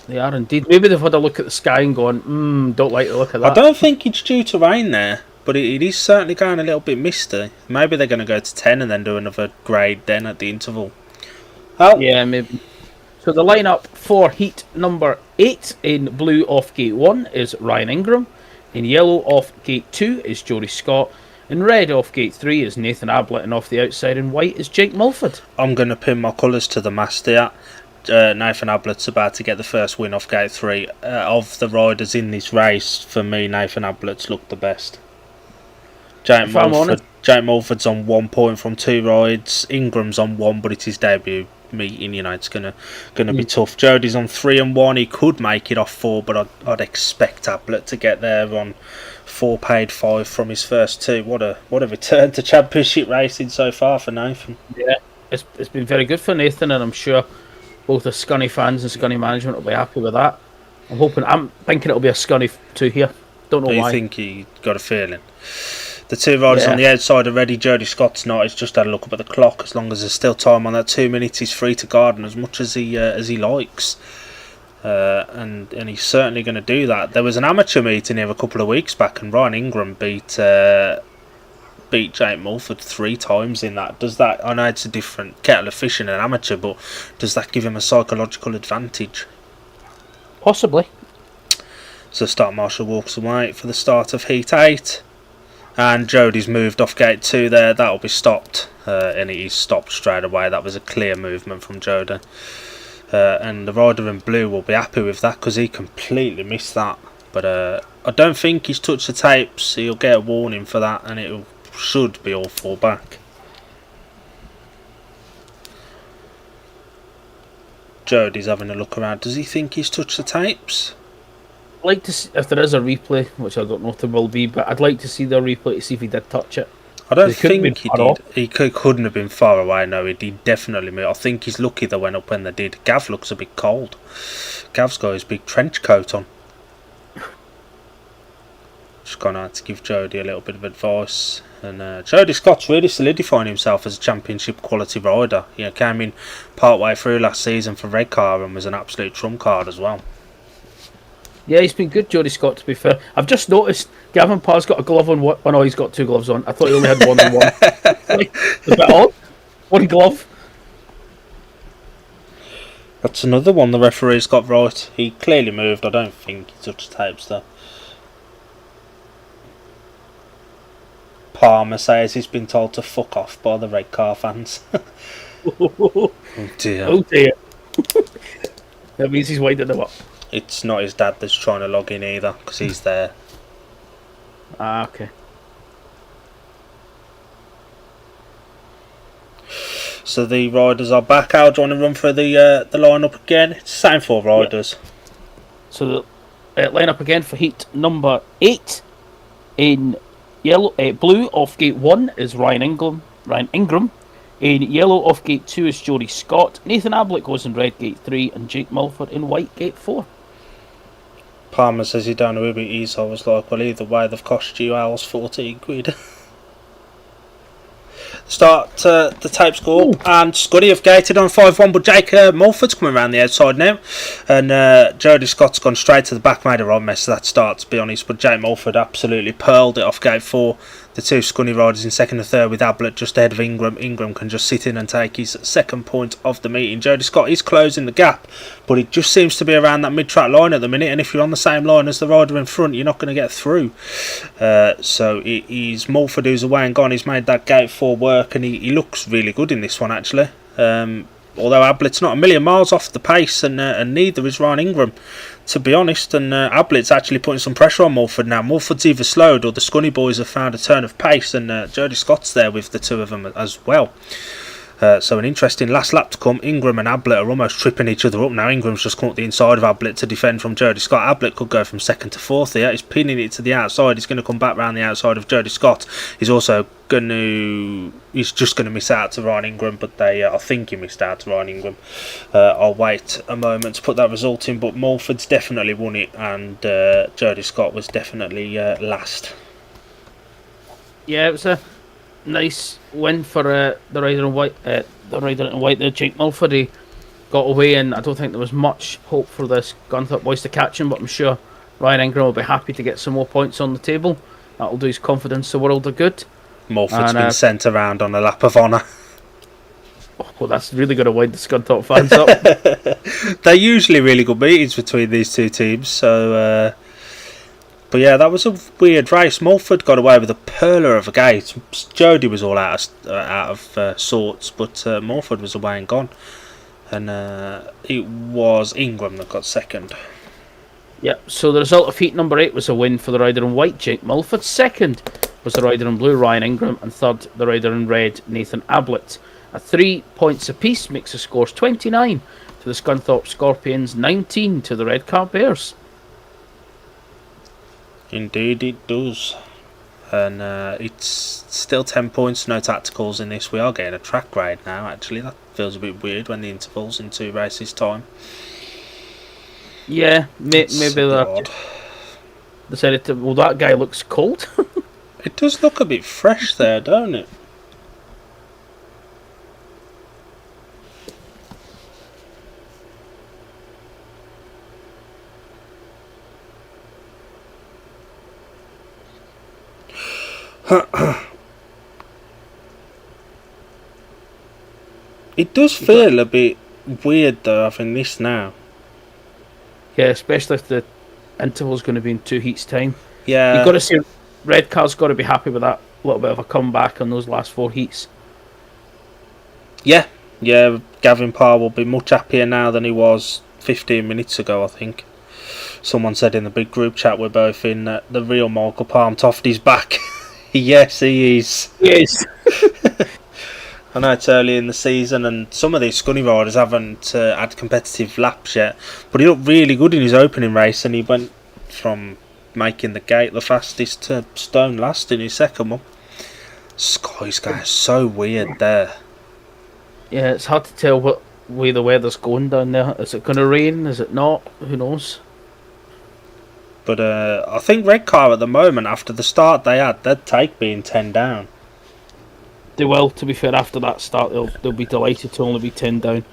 They are indeed. Maybe they've had a look at the sky and gone, don't like the look of that. I don't think it's due to rain there, but it is certainly going a little bit misty. Maybe they're going to go to 10 and then do another grade then at the interval. Oh. Yeah, maybe. So the lineup for heat number 8 in blue off gate 1 is Ryan Ingram. In yellow off gate 2 is Jody Scott. In red off gate 3 is Nathan Ablett, and off the outside in white is Jake Mulford. I'm going to pin my colours to the mast here. Nathan Ablett's about to get the first win off gate 3. Of the riders in this race, for me, Nathan Ablett's looked the best. Jake Mulford's on 1 point from 2 rides. Ingram's on 1, but it's his debut meeting. It's gonna be tough. Jody's on 3 and 1. He could make it off 4, but I'd expect Ablett to get there on 4 paid 5 from his first 2. What a return to championship racing so far for Nathan. Yeah, it's been very good for Nathan, and I'm sure both the Scunny fans and Scunny management will be happy with that. I'm thinking it'll be a Scunny 2 here. Don't know why. You think he got a feeling? The two riders on the outside are ready. Jody Scott's not. He's just had a look up at the clock. As long as there's still time on that 2 minutes, he's free to garden as much as he likes. And he's certainly going to do that. There was an amateur meeting here a couple of weeks back, and Ryan Ingram beat Jake Mulford 3 times in that. Does that? I know it's a different kettle of fish in an amateur, but does that give him a psychological advantage? Possibly. So Start Marshal walks away for the start of Heat 8. And Jody's moved off gate 2 there. That'll be stopped. And he's stopped straight away. That was a clear movement from Jody. And the rider in blue will be happy with that because he completely missed that. But I don't think he's touched the tapes. He'll get a warning for that, and it should be all 4 back. Jody's having a look around. Does he think he's touched the tapes? I'd like to see, if there is a replay, which I don't know if there will be, but I'd like to see the replay to see if he did touch it. I don't think he did. He couldn't have been far away. No, he did definitely. I think he's lucky they went up when they did. Gav looks a bit cold. Gav's got his big trench coat on. Just gone out to give Jody a little bit of advice. And Jody Scott's really solidifying himself as a championship quality rider. Came in part way through last season for Redcar and was an absolute trump card as well. Yeah, he's been good, Jody Scott, to be fair. I've just noticed Gavin Parr's got a glove on. Oh no, he's got 2 gloves on. I thought he only had one on one. It's a bit odd. 1 glove. That's another one the referee's got right. He clearly moved. I don't think he touched tapes though. Palmer says he's been told to fuck off by the Redcar fans. Oh dear. Oh dear. That means he's winding them up. It's not his dad that's trying to log in either, because he's there. Ah, okay. So the riders are back out. Do you want to run through the lineup again? It's the same 4 riders. Yep. So the lineup again for heat number 8. In blue off gate 1 is Ryan Ingram. In yellow off gate 2 is Jody Scott. Nathan Ablett goes in red gate 3, and Jake Mulford in white gate 4. Palmer says he don't know who it is. I was like, well, either way, they've cost you ours 14 quid. Start the tape score. Ooh. And Scuddy have gated on 5-1, but Jake Mulford's coming around the outside now. And Jody Scott's gone straight to the back, made a right mess of that start, to be honest. But Jake Mulford absolutely pearled it off gate 4. The 2 Scunny riders in second and third with Ablett just ahead of Ingram. Ingram can just sit in and take his second point of the meeting. Jody Scott is closing the gap, but it just seems to be around that mid-track line at the minute, and if you're on the same line as the rider in front, you're not going to get through. So it is Mulford who's away and gone. He's made that gate 4 work, and he looks really good in this one, actually. Although Ablett's not a million miles off the pace, and neither is Ryan Ingram, to be honest. And Ablett's actually putting some pressure on Mulford now. Mulford's either slowed or the Scunny boys have found a turn of pace, and Jody Scott's there with the 2 of them as well. So an interesting last lap to come. Ingram and Ablett are almost tripping each other up now. Ingram's just come up the inside of Ablett to defend from Jody Scott. Ablett could go from second to fourth here. He's pinning it to the outside. He's going to come back round the outside of Jody Scott. He's also he's just going to miss out to Ryan Ingram, but I think he missed out to Ryan Ingram. I'll wait a moment to put that result in, but Mulford's definitely won it, and Jody Scott was definitely last. Yeah, it was a nice win for the rider in white. The Jake Mulford, he got away, and I don't think there was much hope for the Scunthorpe boys to catch him. But I'm sure Ryan Ingram will be happy to get some more points on the table. That'll do his confidence the world of good. Mulford's been sent around on a lap of honour. Oh, well, that's really going to wind the Scunthorpe fans up. They're usually really good meetings between these 2 teams, so. But yeah, that was a weird race. Mulford got away with a perler of a gate. Jody was all out of sorts, but Mulford was away and gone. And it was Ingram that got second. Yep, so the result of heat number 8 was a win for the rider in white, Jake Mulford. Second was the rider in blue, Ryan Ingram. And third, the rider in red, Nathan Ablett. At 3 points apiece makes the scores 29 to the Scunthorpe Scorpions, 19 to the Redcar Bears. Indeed it does. And it's still 10 points, no tacticals in this. We are getting a track grade now, actually. That feels a bit weird when the interval's in 2 races time. Yeah, maybe they decided to... Well, that guy looks cold. It does look a bit fresh there, don't it? It does feel a bit weird though, having this now. Yeah, especially if the interval's going to be in 2 heats' time. Yeah. You've got to see Redcar's got to be happy with that little bit of a comeback on those last 4 heats. Yeah, Gavin Parr will be much happier now than he was 15 minutes ago, I think. Someone said in the big group chat we're both in that the real Michael Palm Tofty's back. Yes, he is. Yes. I know it's early in the season and some of these Scunny riders haven't had competitive laps yet, but he looked really good in his opening race and he went from making the gate the fastest to stone last in his second one. Sky's guy is so weird there. Yeah, it's hard to tell what way the weather's going down there. Is it going to rain? Is it not? Who knows? But I think Redcar at the moment, after the start they had, they'd take being 10 down. They will, to be fair, after that start they'll be delighted to only be 10 down.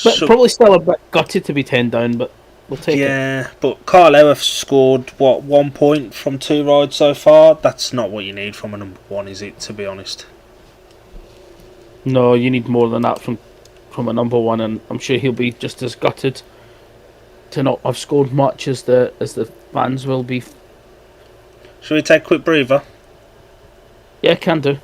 But probably still a bit gutted to be 10 down, but we'll take it. Yeah, but Carl Howarth scored, 1 point from 2 rides so far? That's not what you need from a number 1, is it, to be honest? No, you need more than that from a number 1, and I'm sure he'll be just as gutted to not have scored much as the fans will be. Shall we take a quick breather? Yeah, can do.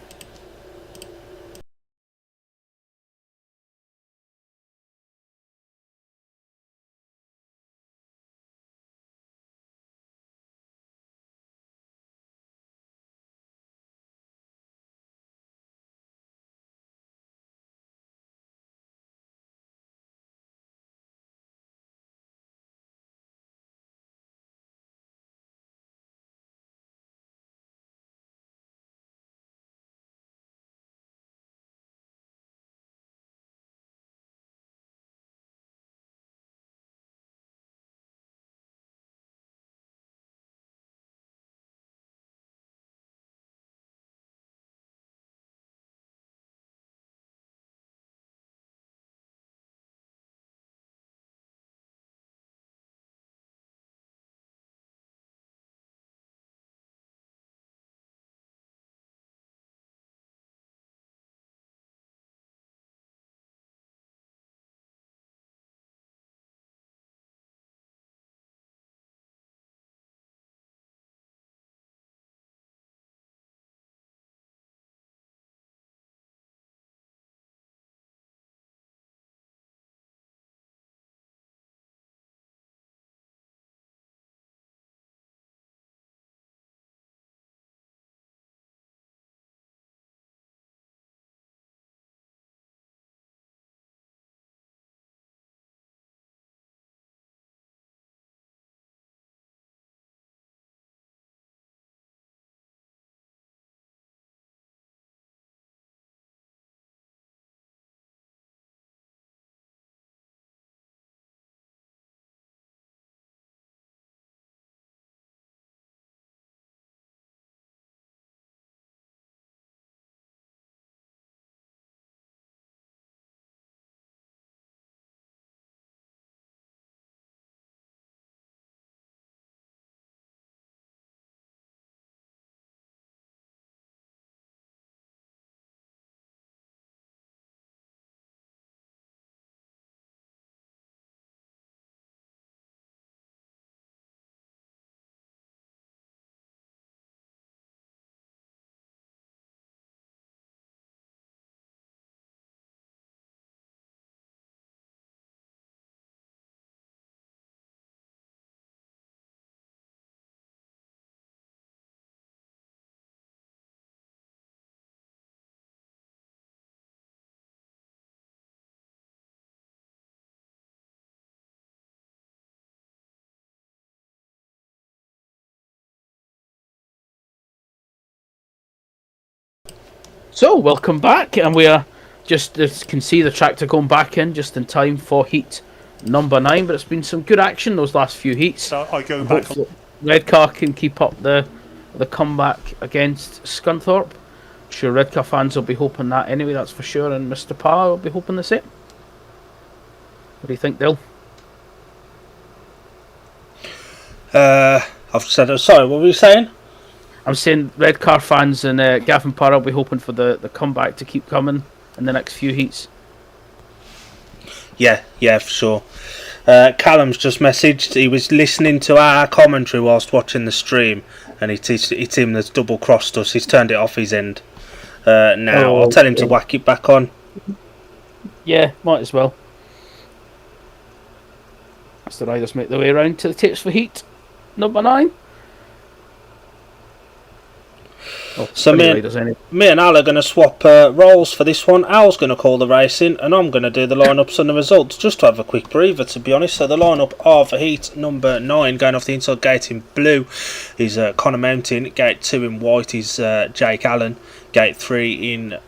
So, welcome back, and we are just can see the tractor going back in just in time for heat number 9. But it's been some good action those last few heats. So I go back. Redcar can keep up the the comeback against Scunthorpe. I'm sure Redcar fans will be hoping that anyway, that's for sure, and Mr. Pa will be hoping the same. What do you think, Dale? I've said it. Sorry, what were you saying? I'm saying Redcar fans and Gavin Parr will be hoping for the comeback to keep coming in the next few heats. Yeah, for sure. Callum's just messaged. He was listening to our commentary whilst watching the stream, and it's him that's double crossed us. He's turned it off his end. Now I'll tell him to whack it back on. Yeah, might as well. As the riders make their way around to the tapes for heat number 9. So me and Al are going to swap roles for this one. Al's going to call the racing, and I'm going to do the lineups and the results, just to have a quick breather, to be honest. So the lineup of heat number 9, going off the inside gate in blue, is Connor Mountain. Gate 2 in white is Jake Allen. Gate 2 in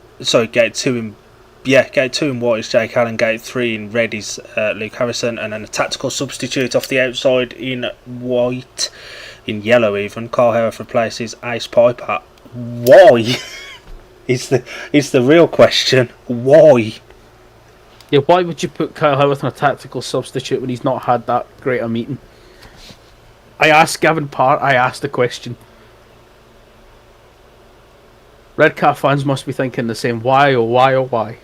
white is Jake Allen. Gate 3 in red is Luke Harrison, and then a tactical substitute off the outside in white, in yellow even. Carl Hereford replaces Ace Piper. Why? It's the real question. Why? Yeah, why would you put Kyle Howarth on a tactical substitute when he's not had that great a meeting? I asked Gavin Parr, I asked the question. Redcar fans must be thinking the same. Why, oh why, oh why?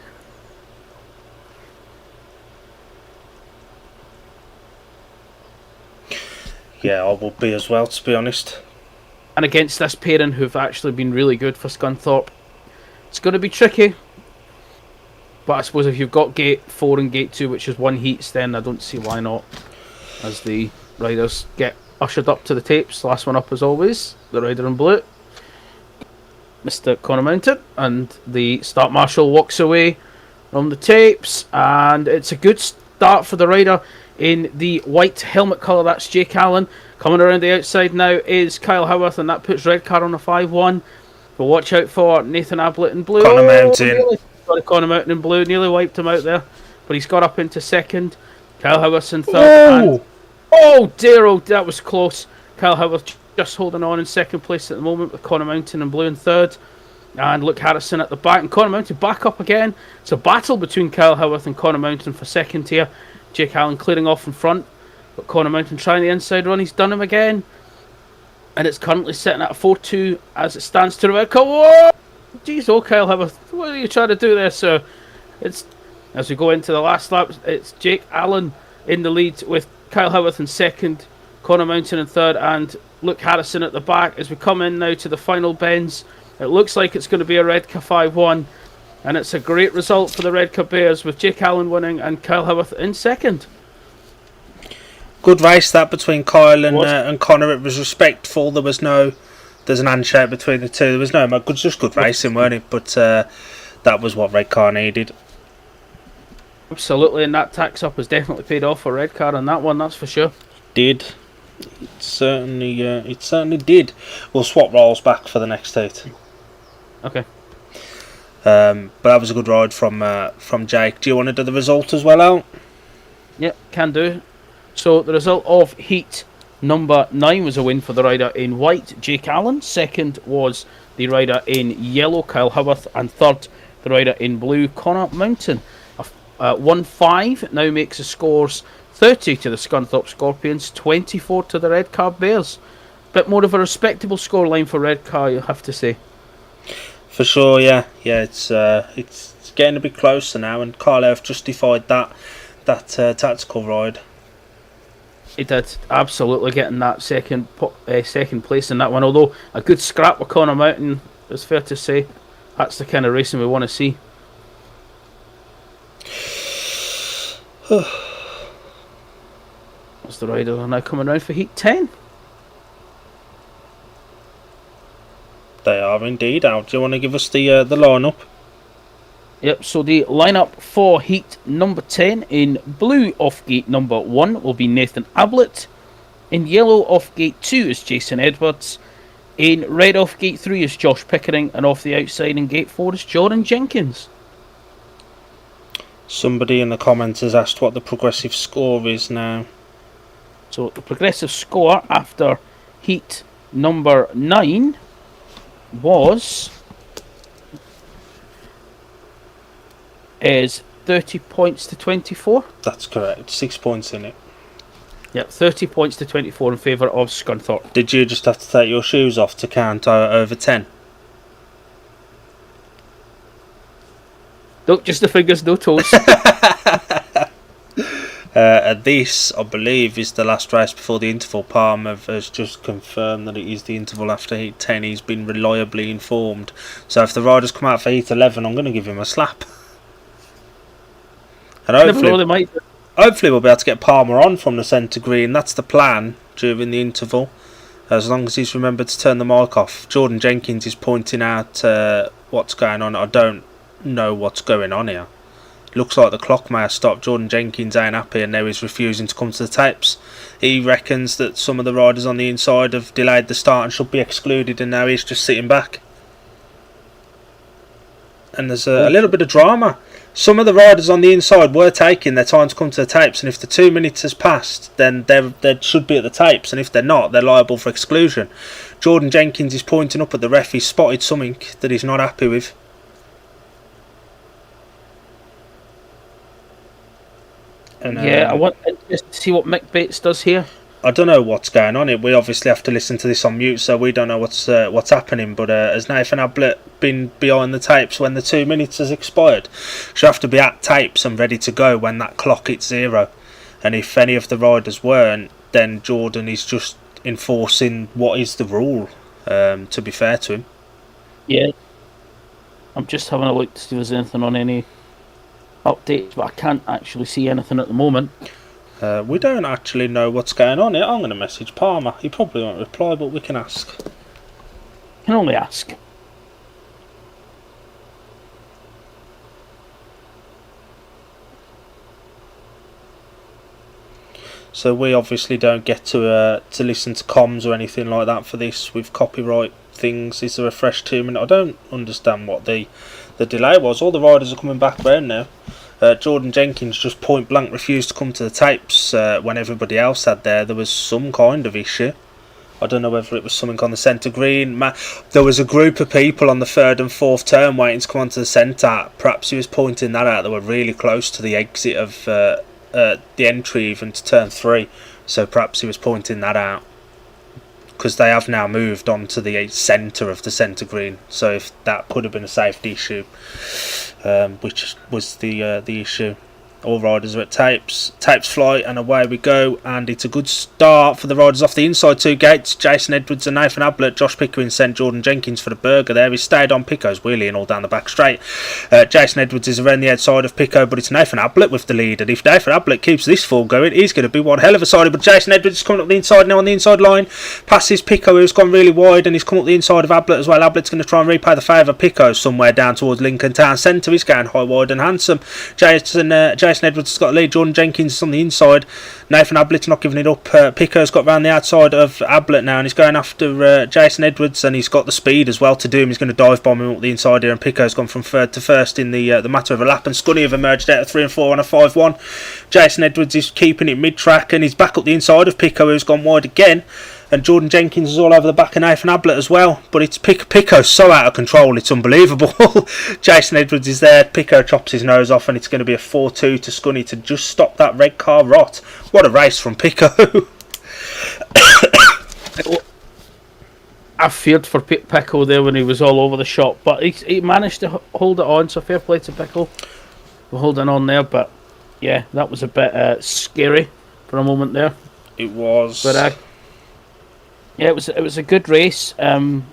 Yeah, I will be as well, to be honest. And against this pairing who've actually been really good for Scunthorpe, it's going to be tricky. But I suppose if you've got Gate 4 and Gate 2, which is one heats, then I don't see why not. As the riders get ushered up to the tapes. Last one up as always, the rider in blue, Mr. Connor Mountain. And the start marshal walks away from the tapes. And it's a good start for the rider in the white helmet colour. That's Jake Allen. Coming around the outside now is Kyle Howarth, and that puts Redcar on a 5-1. But watch out for Nathan Ablett in blue. Connor Mountain. Connor Mountain in blue. Nearly wiped him out there. But he's got up into second. Kyle Howarth in third. Oh dear, oh, that was close. Kyle Howarth just holding on in second place at the moment, with Connor Mountain in blue in third. And Luke Harrison at the back. And Connor Mountain back up again. It's a battle between Kyle Howarth and Connor Mountain for second here. Jake Allen clearing off in front. But Connor Mountain trying the inside run. He's done him again. And it's currently sitting at a 4-2 as it stands to the record. Whoa! Jeez, oh, Kyle Howarth. What are you trying to do there, sir? It's, as we go into the last lap, it's Jake Allen in the lead with Kyle Howarth in second, Connor Mountain in third, and Luke Harrison at the back. As we come in now to the final bends, it looks like it's going to be a Redcar 5-1. And it's a great result for the Redcar Bears, with Jake Allen winning and Kyle Howarth in second. Good race that between Kyle and Connor. It was respectful. There's an handshake between the two. There was no just good racing, weren't it? But that was what Redcar needed. Absolutely, and that tax up has definitely paid off for Redcar on that one. That's for sure. It certainly did. We'll swap roles back for the next heat. Okay. But that was a good ride from Jake. Do you want to do the result as well, Al? Yep, can do. So the result of heat number 9 was a win for the rider in white, Jake Allen. Second was the rider in yellow, Kyle Howarth. And third, the rider in blue, Connor Mountain. 1-5 now makes the scores 30 to the Scunthorpe Scorpions, 24 to the Redcar Bears. Bit more of a respectable scoreline for Redcar, you have to say. For sure, yeah. It's getting a bit closer now, and Kyle Howarth justified that tactical ride. He did, absolutely, getting that second place in that one. Although a good scrap with Connor Mountain, it's fair to say. That's the kind of racing we want to see. As the riders are now coming round for heat 10. They are indeed. Al, do you want to give us the lineup? Yep, so the lineup for heat number 10, in blue off gate number 1 will be Nathan Ablett. In yellow off gate 2 is Jason Edwards. In red off gate 3 is Josh Pickering. And off the outside in gate 4 is Jordan Jenkins. Somebody in the comments has asked what the progressive score is now. So the progressive score after heat Number 9 is 30 points to 24. That's correct. 6 points in it. Yep, 30 points to 24 in favour of Scunthorpe. Did you just have to take your shoes off to count over 10? Nope, just the fingers, no toes. This, I believe, is the last race before the interval. Palmer has just confirmed that it is the interval after Heat 10. He's been reliably informed. So if the riders come out for Heat 11, I'm going to give him a slap. And hopefully we'll be able to get Palmer on from the centre green. That's the plan during the interval, as long as he's remembered to turn the mic off. Jordan Jenkins is pointing out what's going on. I don't know what's going on here. Looks like the clock may have stopped. Jordan Jenkins ain't happy and now he's refusing to come to the tapes. He reckons that some of the riders on the inside have delayed the start and should be excluded, and now he's just sitting back. And there's a little bit of drama. Some of the riders on the inside were taking their time to come to the tapes, and if the 2 minutes has passed, then they should be at the tapes, and if they're not, they're liable for exclusion. Jordan Jenkins is pointing up at the ref. He's spotted something that he's not happy with. And, I want to see what Mick Bates does here. I don't know what's going on here. We obviously have to listen to this on mute, so we don't know what's happening. But has Nathan Ablett been behind the tapes when the 2 minutes has expired? She'll have to be at tapes and ready to go when that clock hits 0. And if any of the riders weren't, then Jordan is just enforcing what is the rule, to be fair to him. Yeah. I'm just having a look to see if there's anything on any updates, but I can't actually see anything at the moment. We don't actually know what's going on here. I'm going to message Palmer. He probably won't reply, but we can ask. Can only ask. So we obviously don't get to listen to comms or anything like that for this with copyright things. Is there a fresh 2 minute? I don't understand what the delay was. All the riders are coming back round now. Jordan Jenkins just point blank refused to come to the tapes when everybody else had there. There was some kind of issue. I don't know whether it was something on the centre green. There was a group of people on the 3rd and 4th turn waiting to come onto the centre. Perhaps he was pointing that out. They were really close to the exit of the entry even to turn 3. So perhaps he was pointing that out. Because they have now moved on to the centre of the centre green. So if that could have been a safety issue, which was the issue. All riders are at tapes. Tapes fly and away we go. And it's a good start for the riders off the inside 2 gates. Jason Edwards and Nathan Ablett. Josh Pickering sent Jordan Jenkins for the burger there. He stayed on Pico's wheeling all down the back straight. Jason Edwards is around the outside of Pico, but it's Nathan Ablett with the lead. And if Nathan Ablett keeps this fall going, he's going to be one hell of a side. But Jason Edwards is coming up the inside now on the inside line. Passes Pico, who's gone really wide, and he's come up the inside of Ablett as well. Ablett's going to try and repay the favour. Pico somewhere down towards Lincoln Town Centre. He's going high, wide and handsome. Jason Edwards has got a lead. Jordan Jenkins is on the inside. Nathan Ablett's not giving it up. Pico's got round the outside of Ablett now, and he's going after Jason Edwards, and he's got the speed as well to do him. He's going to dive bomb him up the inside here, and Pico's gone from 3rd to 1st in the matter of a lap, and Scunny have emerged out of 3 and 4 on a 5-1. Jason Edwards is keeping it mid-track, and he's back up the inside of Pico, who's gone wide again. And Jordan Jenkins is all over the back of Nathan Ablett as well. But it's Pico's so out of control, it's unbelievable. Jason Edwards is there. Pico chops his nose off, and it's going to be a 4-2 to Scunny to just stop that Redcar rot. What a race from Pico. I feared for Pico there when he was all over the shop, but he managed to hold it on, so fair play to Pico for holding on there. But yeah, that was a bit scary for a moment there. It was. But yeah, it was a good race from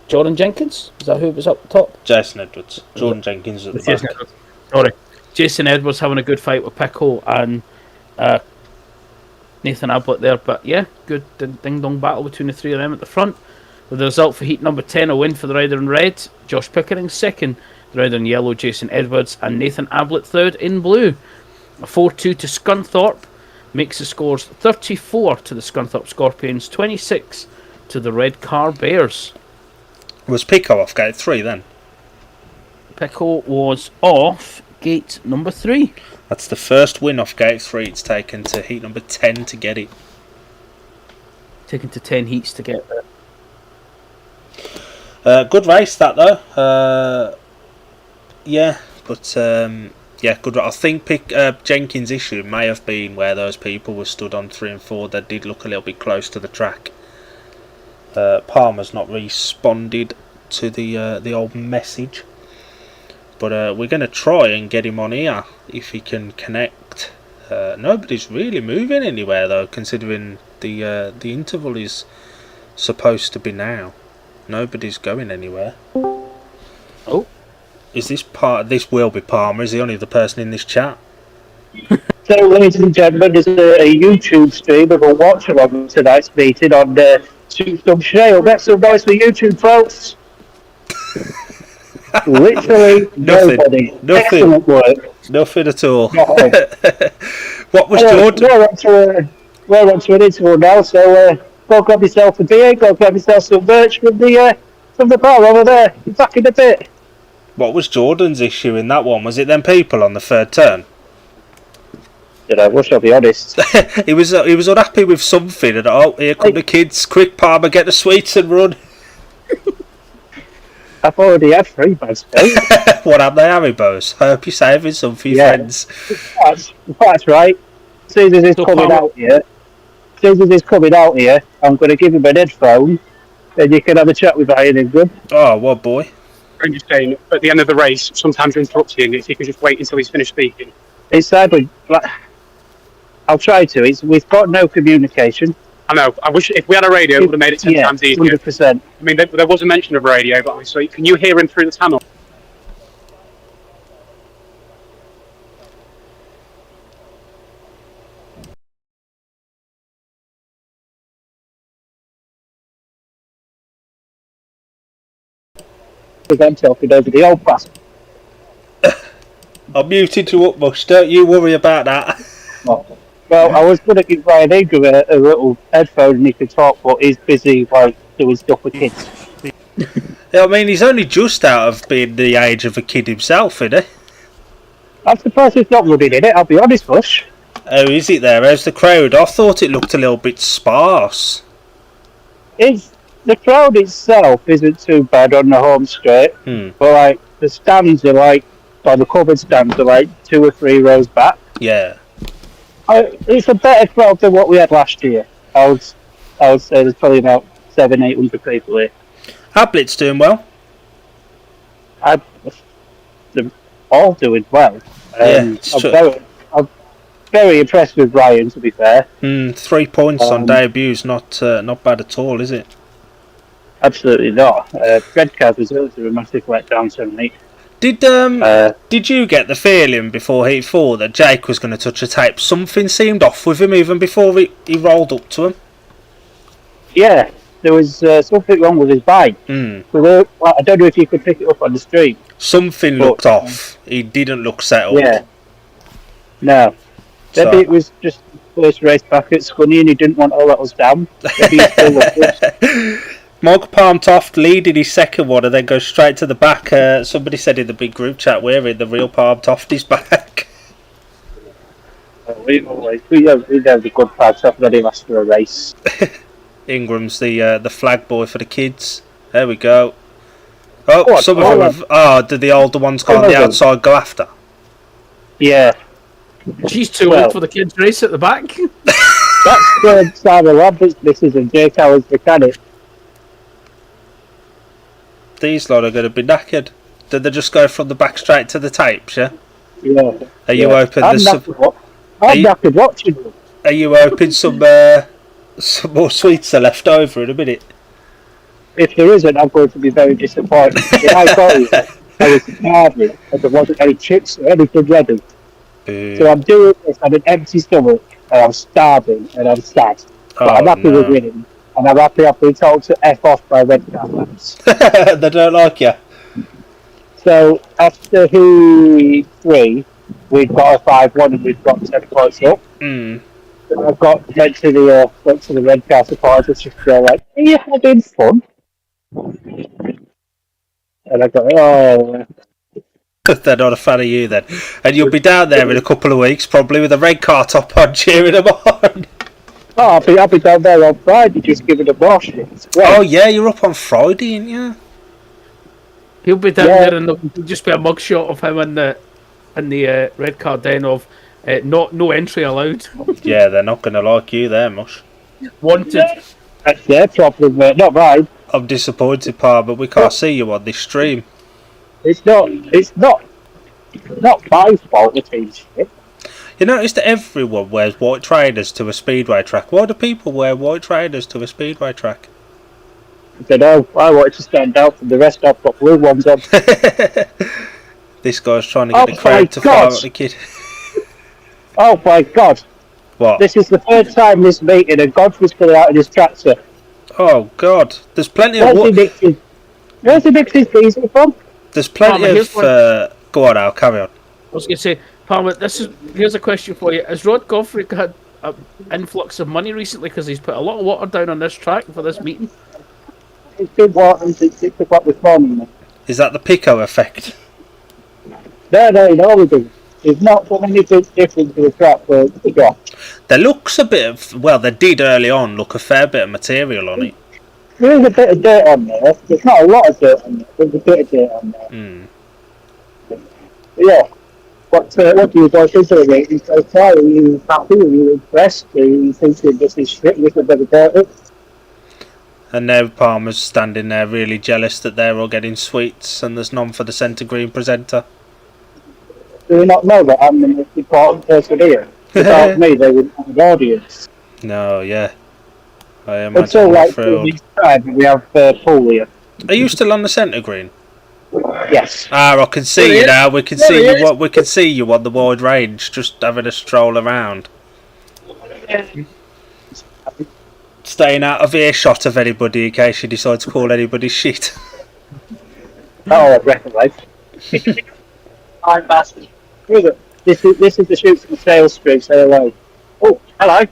Jordan Jenkins. Is that who was up top? Jason Edwards. Jordan Jenkins at the back. Sorry. Jason Edwards having a good fight with Pico and Nathan Ablett there. But yeah, good ding-dong battle between the 3 of them at the front. With the result for heat number 10, a win for the rider in red. Josh Pickering 2nd. The rider in yellow, Jason Edwards. And Nathan Ablett 3rd in blue. A 4-2 to Scunthorpe. Makes the scores 34 to the Scunthorpe Scorpions, 26 to the Redcar Bears. Was Pico off gate 3 then? Pico was off gate number 3. That's the first win off gate 3. It's taken to heat number 10 to get it. taken to 10 heats to get there. Good race that though. Yeah, but good. I think Jenkins' issue may have been where those people were stood on 3 and 4. They did look a little bit close to the track. Palmer's not responded to the old message, but we're going to try and get him on here if he can connect. Nobody's really moving anywhere though, considering the interval is supposed to be now. Nobody's going anywhere. Oh, is this part? This will be Palmer. Is he only the person in this chat? So, ladies and gentlemen, there's a YouTube stream of a watch-along tonight's meeting on Scunthorpe Trail. Get some noise for YouTube, folks. Literally nobody. Excellent work. Nothing at all. No. What was Jordan? We're on to an interval now, so go grab yourself a beer, go grab yourself some merch from the bar over there. You're back in a bit. What was Jordan's issue in that one? Was it them people on the third turn? What shall I be honest? he was unhappy with something, and here come the kids! Quick, Palmer, get the sweets and run. I've already had 3 bags. What have they, Haribos? I hope you're saving some for your friends. That's right. Caesar's is coming out here. I'm going to give him an headphone, and you can have a chat with Ian Ingram. Oh, what boy? I'm just saying, at the end of the race, sometimes you're interrupting. If you could just wait until he's finished speaking. It's sadly, I'll try to. We've got no communication. I know. I wish if we had a radio, it would have made it 10 times easier. 100%. I mean, there was a mention of radio, but obviously, can you hear him through the tunnel? I'm talking over the old pass. I'm muted to utmost. Don't you worry about that. Well, I was going to give Ryan Ingram a little headphone and he could talk, but he's busy doing stuff with kids. I mean, he's only just out of being the age of a kid himself, isn't he? I'm surprised he's not running in it, I'll be honest, Bush. Oh, is it there? How's the crowd? I thought it looked a little bit sparse. The crowd itself isn't too bad on the home straight, but the stands are the covered stands are 2 or 3 rows back. Yeah. It's a better crowd than what we had last year. I would say there's probably about 700-800 people here. Hablit's doing well. They're all doing well. It's true. I'm very impressed with Ryan, to be fair. 3 points on debuts, not bad at all, is it? Absolutely not. Redcar's results are a massive letdown tonight. Did you get the feeling before Heat 4 that Jake was going to touch a tape? Something seemed off with him even before he rolled up to him. Yeah, there was something wrong with his bike. I don't know if you could pick it up on the street. Something looked off. He didn't look settled. Yeah. No. Maybe it was just the first race back at Scunny and he didn't want to let us down. Maybe he still was. Mog Palm Toft leading his second one and then goes straight to the back. Somebody said in the big group chat, we're in the real Palm Toft is back. We have the good Palm Toft ready last for a race. Ingram's the flag boy for the kids. There we go. Oh, some of them have... did the older ones go on the outside go after? Yeah. She's too old for the kids' race at the back. That's Simon Roberts' missus and Jake Howard's mechanic. These lot are going to be knackered. Did they just go from the back straight to the tapes, yeah? Yeah. Are you hoping I'm knackered watching them. Are you hoping some more sweets are left over in a minute? If there isn't, I'm going to be very disappointed. I was starving and there wasn't any chips or anything ready. So I'm doing this on an empty stomach and I'm starving and I'm sad. But I'm happy with winning. And I'm happy I've been told to F off by Redcar fans. They don't like you. So after Heat 3, we've got a 5-1 and we've got 10 points up. So I went to the Redcar supporters just to go are you having fun? And I go, They're not a fan of you then. And you'll be down there in a couple of weeks, probably with a Redcar top on, cheering them on. Oh, I'll be down there on Friday just giving a wash. It's great. Oh yeah, you're up on Friday, ain't you? He'll be down Yeah. there, and there'll just be a mugshot of him in the red car den of no entry allowed. Yeah, they're not gonna like you there, mush. Wanted. That's their problem, mate, not mine. I'm disappointed, Pa, but we can't see you on this stream. It's not my fault the team's shit. You notice that everyone wears white trainers to a speedway track. Why do people wear white trainers to a speedway track? I don't know. I wanted to stand out from the rest. I've got blue ones on. This guy's trying to get the crowd to fire at the kid. Oh my God! What? This is the third time this meeting, and Godfrey's pulling out in his tractor. Oh God! There's plenty of Where's he mixed his diesel from? There's plenty of. Go on, Al. Carry on. I was going to say, Palmer, here's a question for you. Has Rod Godfrey had an influx of money recently because he's put a lot of water down on this track for this meeting? It's been water since 6 o'clock this morning. Is that the Pico effect? No, we do. There's not done anything different to the track for the drop. There looks a bit of. Well, they did early on look a fair bit of material on it. There is a bit of dirt on there. There's not a lot of dirt on there. There's a bit of dirt on there. Yeah. What do you guys think of it? You so far, are you happy? Are you impressed? Are you thinking this is shit with a bit of dirt? And now Palmer's standing there really jealous that they're all getting sweets and there's none for the centre green presenter. Do you not know that I'm the most important person here? Without me, they wouldn't have an audience. No, yeah. I It's imagine all we're like thrilled. we have Paul here. Are you still on the centre green? Yes. Ah, I can see you now. We can see you. We can see you on the wide range, just having a stroll around, staying out of earshot of anybody in case you decide to call anybody shit. Oh, I recognise. I'm bastard. This is the shoots and sales stream. Say hello. Oh, hello.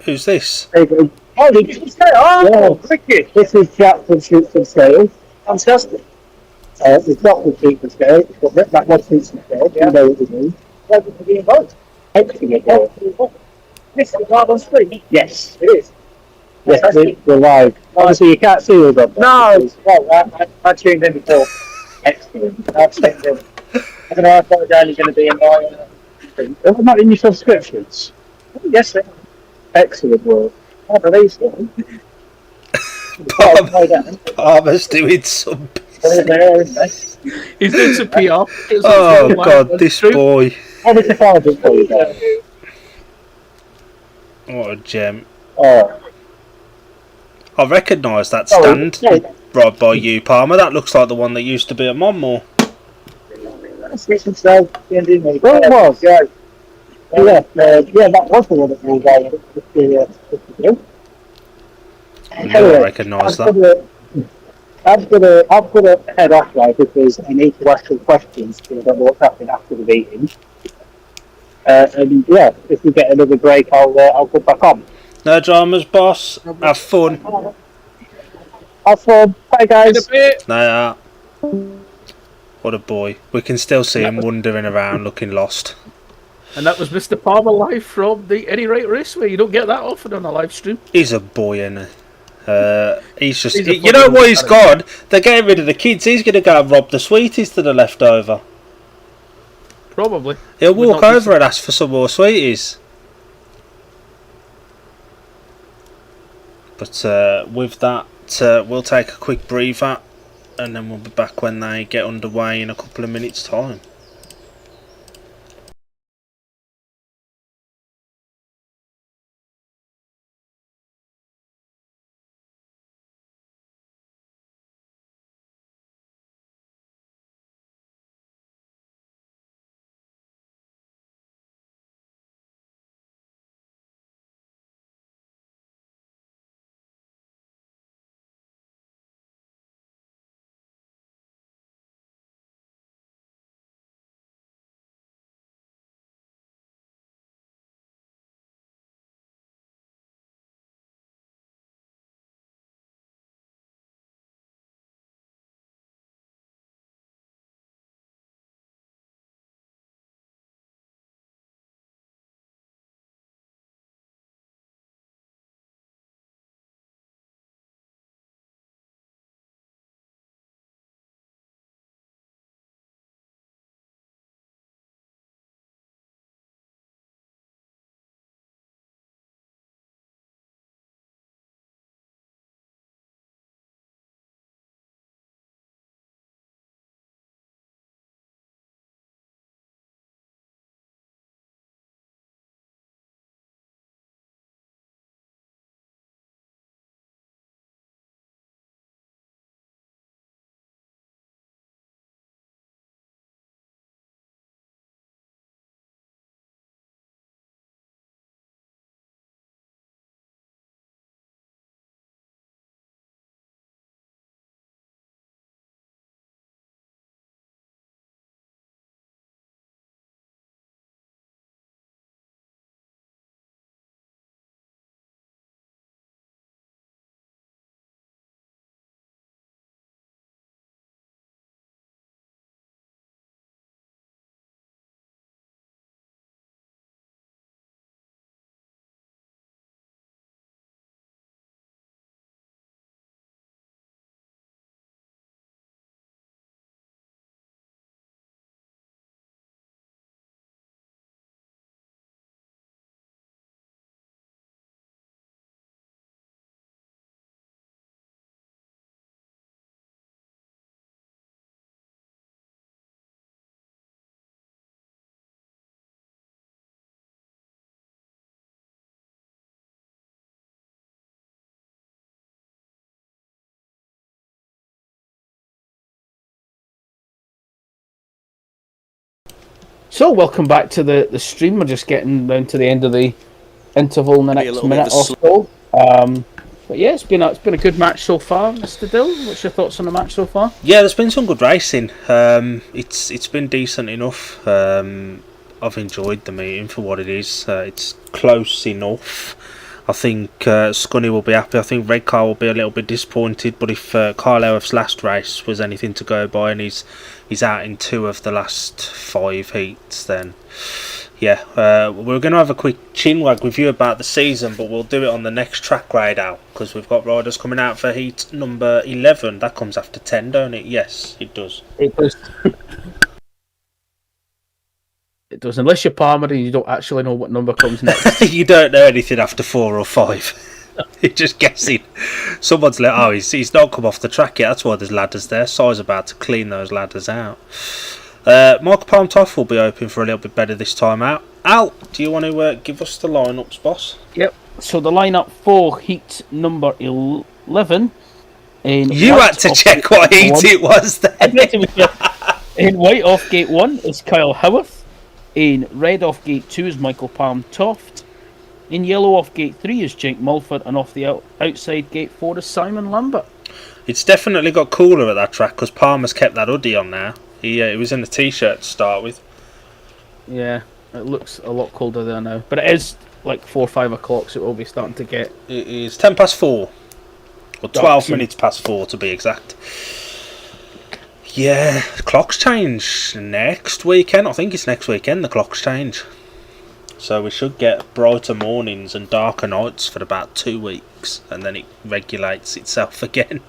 Who's this? There you go. Oh, did you say? Oh, cricket. This is Jack from Shoots and Sales. Fantastic. It's not for Shoots and Sales, but that was Shoots and Sales. You know what we mean. Welcome to be involved. Excellent. This is live on stream? Yes, it is. Yes, we're live. Obviously, you can't see us on. No. Well, I tuned in before. Excellent. I've checked in. I don't know if that was only going to be in my. Are not in your subscriptions? Yes, sir. Excellent work. I believe so. Palmer's doing some. He's doing some PR. Oh God, this boy. What What a gem. Oh. I recognise that stand right by you, Palmer. That looks like the one that used to be at Monmore. Well, it was, yeah. Yeah, that was the one that we got. I recognise that. I'm gonna head off now because I need to ask some questions because I don't know what's happening after the meeting. And yeah, if we get another break, I'll come back on. No dramas, boss. Have fun. Have fun. Bye, guys. Nah. What a boy. We can still see him wandering around looking lost. And that was Mr. Palmer live from the Any Right Raceway. You don't get that often on a live stream. He's a boy, isn't he? He's just... you know what he's gone? They're getting rid of the kids. He's going to go and rob the sweeties that are left over. Probably. He'll walk over and ask for some more sweeties. But with that, we'll take a quick breather. And then we'll be back when they get underway in a couple of minutes' time. So, welcome back to the stream. We're just getting down to the end of the interval in the next minute or so. But yeah, it's been a good match so far, Mr. Dill. What's your thoughts on the match so far? Yeah, there's been some good racing. It's been decent enough. I've enjoyed the meeting for what it is. It's close enough. I think Scunny will be happy. I think Redcar will be a little bit disappointed. But if Kyle Elf's last race was anything to go by, and he's out in 2 of the last 5 heats, then yeah, we're going to have a quick chinwag review about the season, but we'll do it on the next track ride out, because we've got riders coming out for heat number 11. That comes after 10, don't it? Yes, it does. It does. It does, unless you're Palmer and you don't actually know what number comes next. You don't know anything after 4 or 5. You're just guessing. Someone's like, oh, he's not come off the track yet. That's why there's ladders there. Si's about to clean those ladders out. Michael Palmtoff will be open for a little bit better this time out. Al, do you want to give us the lineups, boss? Yep. So the lineup for heat number 11. You had to check what heat it was then. In white off gate 1 is Kyle Howarth. In red off gate 2 is Michael Palmtoft. In yellow off gate 3 is Jake Mulford, and off the outside gate 4 is Simon Lambert. It's definitely got cooler at that track because Palmer's kept that hoodie on now. He was in a t-shirt to start with. Yeah, it looks a lot colder there now, but it is like 4 or 5 o'clock, so it will be starting to get. It is 10 past 4, or 12 minutes past 4 to be exact. Yeah, the clocks change next weekend. I think it's next weekend the clocks change. So we should get brighter mornings and darker nights for about 2 weeks, and then it regulates itself again.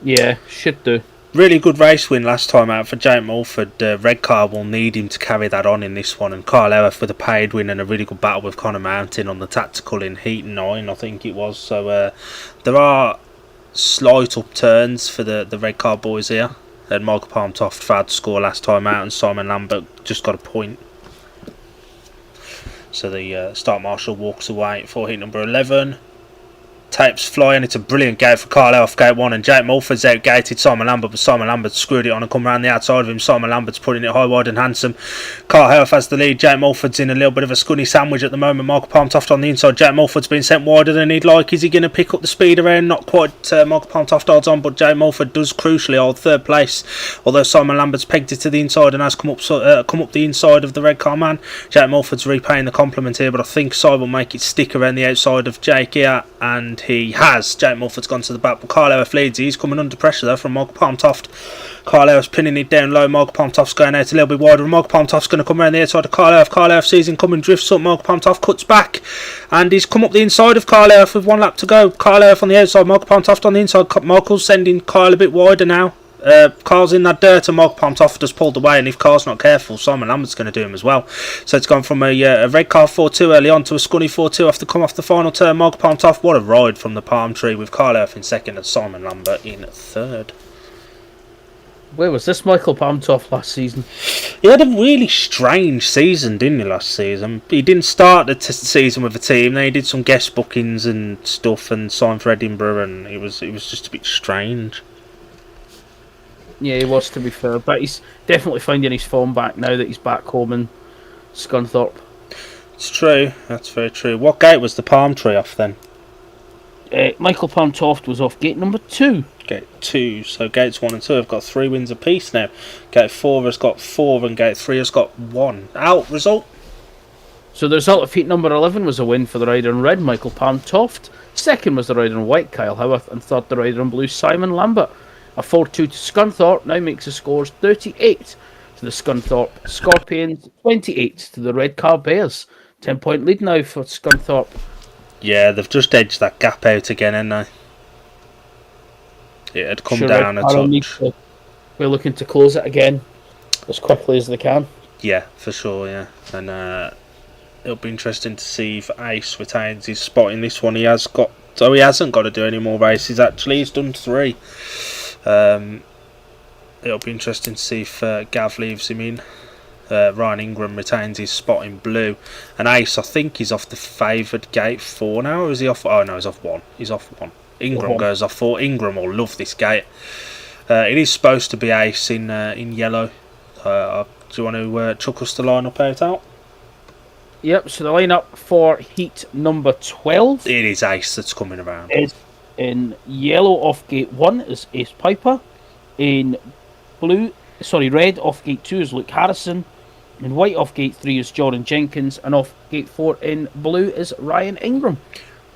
Yeah, should do. Really good race win last time out for Jake Mulford. Redcar will need him to carry that on in this one, and Kyle Elf with a paid win and a really good battle with Connor Mountain on the tactical in heat 9, I think it was. So there are slight upturns for the Redcar boys here, and Michael Palmtoft failed to score last time out, and Simon Lambert just got a point. So the start marshal walks away for heat number 11. Tapes flying. It's a brilliant gate for Kyle Elf, gate 1, and Jake Mulford's outgated Simon Lambert, but Simon Lambert screwed it on and come around the outside of him. Simon Lambert's putting it high, wide and handsome. Kyle Elf has the lead. Jake Mulford's in a little bit of a scunny sandwich at the moment. Michael Palmtoft on the inside. Jake Mulford's been sent wider than he'd like. Is he going to pick up the speed around? Not quite. Michael Palmtoft holds on, but Jake Mulford does crucially hold 3rd place, although Simon Lambert's pegged it to the inside and has come up the inside of the Redcar man. Jake Mulford's repaying the compliment here, but I think Si will make it stick around the outside of Jake here, and he has. Jake Mulford's gone to the back, but Kyle Elf leads. He's coming under pressure though from Michael Palmtoft. Kyle Elf's pinning it down low. Michael Palmtoft's going out a little bit wider, and Michael Palmtoft's going to come around the outside of Kyle Elf. Kyle Elf sees him coming, drifts up. Michael Palmtoft cuts back, and he's come up the inside of Kyle Elf with 1 lap to go. Kyle Elf on the outside, Michael Palmtoft on the inside. Michael's sending Kyle a bit wider now. Carl's in that dirt, and Michael Palmtoft has pulled away, and if Carl's not careful, Simon Lambert's going to do him as well. So it's gone from a Redcar 4-2 early on to a Scunny 4-2 after come off the final turn. Michael Palmtoft, what a ride from the palm tree, with Kyle Elf in 2nd and Simon Lambert in 3rd. Where was this Michael Palmtoft last season? He had a really strange season, didn't he, last season? He didn't start the season with a team, then he did some guest bookings and stuff and signed for Edinburgh, and it was just a bit strange. Yeah, he was, to be fair, but he's definitely finding his form back now that he's back home in Scunthorpe. It's true, that's very true. What gate was the palm tree off then? Michael Palmtoft was off gate number 2. Gate 2, so gates 1 and 2 have got 3 wins apiece now. Gate 4 has got 4 and gate 3 has got 1. Out, result? So the result of heat number 11 was a win for the rider in red, Michael Palmtoft. 2nd was the rider in white, Kyle Howarth, and 3rd the rider in blue, Simon Lambert. A 4-2 to Scunthorpe now makes the scores 38 to the Scunthorpe Scorpions, 28 to the Redcar Bears. 10-point lead now for Scunthorpe. Yeah, they've just edged that gap out again, haven't they? It had come down a touch. We're looking to close it again as quickly as they can. Yeah, for sure, yeah. And it'll be interesting to see if Ace retains his spot in this one. He hasn't got to do any more races, actually. He's done 3. It'll be interesting to see if Gav leaves him in. Ryan Ingram retains his spot in blue, and Ace, I think, he's off the favoured gate 4 now, or is he off? Oh no, he's off 1. He's off 1. Ingram goes off 4. Ingram will love this gate. It is supposed to be Ace in yellow. I Do you want to chuck us the line-up out? Yep, so the lineup for heat number 12 It is Ace that's coming around. is in yellow off gate 1 is Ace Piper. In red off gate 2 is Luke Harrison. In white off gate 3 is Jordan Jenkins. And off gate 4 in blue is Ryan Ingram.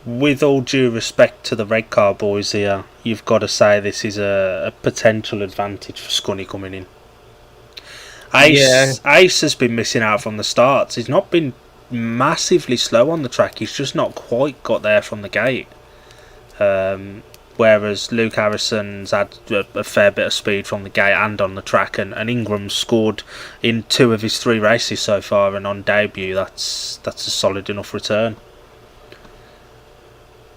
With all due respect to the Redcar boys here, you've got to say this is a potential advantage for Scunny coming in. Ace has been missing out from the starts. He's not been massively slow on the track. He's just not quite got there from the gate. Whereas Luke Harrison's had a fair bit of speed from the gate and on the track, and Ingram scored in 2 of his 3 races so far, and on debut that's a solid enough return.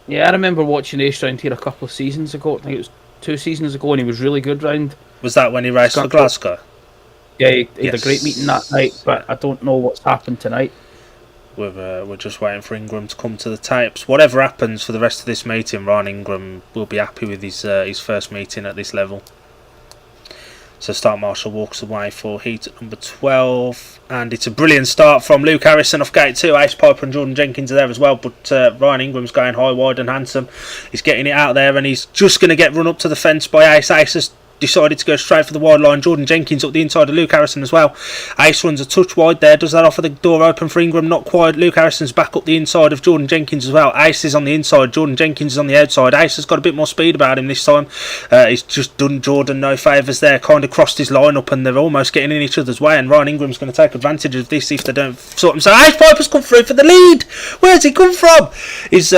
Yeah, I remember watching Ace round here a couple of seasons ago. I think it was 2 seasons ago, and he was really good round. Was that when he raced for Glasgow? Yeah, he had a great meeting that night, but I don't know what's happened tonight. We're just waiting for Ingram to come to the tapes. Whatever happens for the rest of this meeting, Ryan Ingram will be happy with his first meeting at this level. So Start Marshall walks away for heat number 12, and it's a brilliant start from Luke Harrison off gate 2. Ace Piper and Jordan Jenkins are there as well, but Ryan Ingram's going high, wide and handsome. He's getting it out there, and he's just going to get run up to the fence by Ace. Ace has decided to go straight for the wide line. Jordan Jenkins up the inside of Luke Harrison as well. Ace runs a touch wide there. Does that offer the door open for Ingram? Not quite. Luke Harrison's back up the inside of Jordan Jenkins as well. Ace is on the inside. Jordan Jenkins is on the outside. Ace has got a bit more speed about him this time. He's just done Jordan no favours there. Kind of crossed his line up, and they're almost getting in each other's way, and Ryan Ingram's going to take advantage of this if they don't sort themselves. Ace Piper's come through for the lead. Where's he come from? He's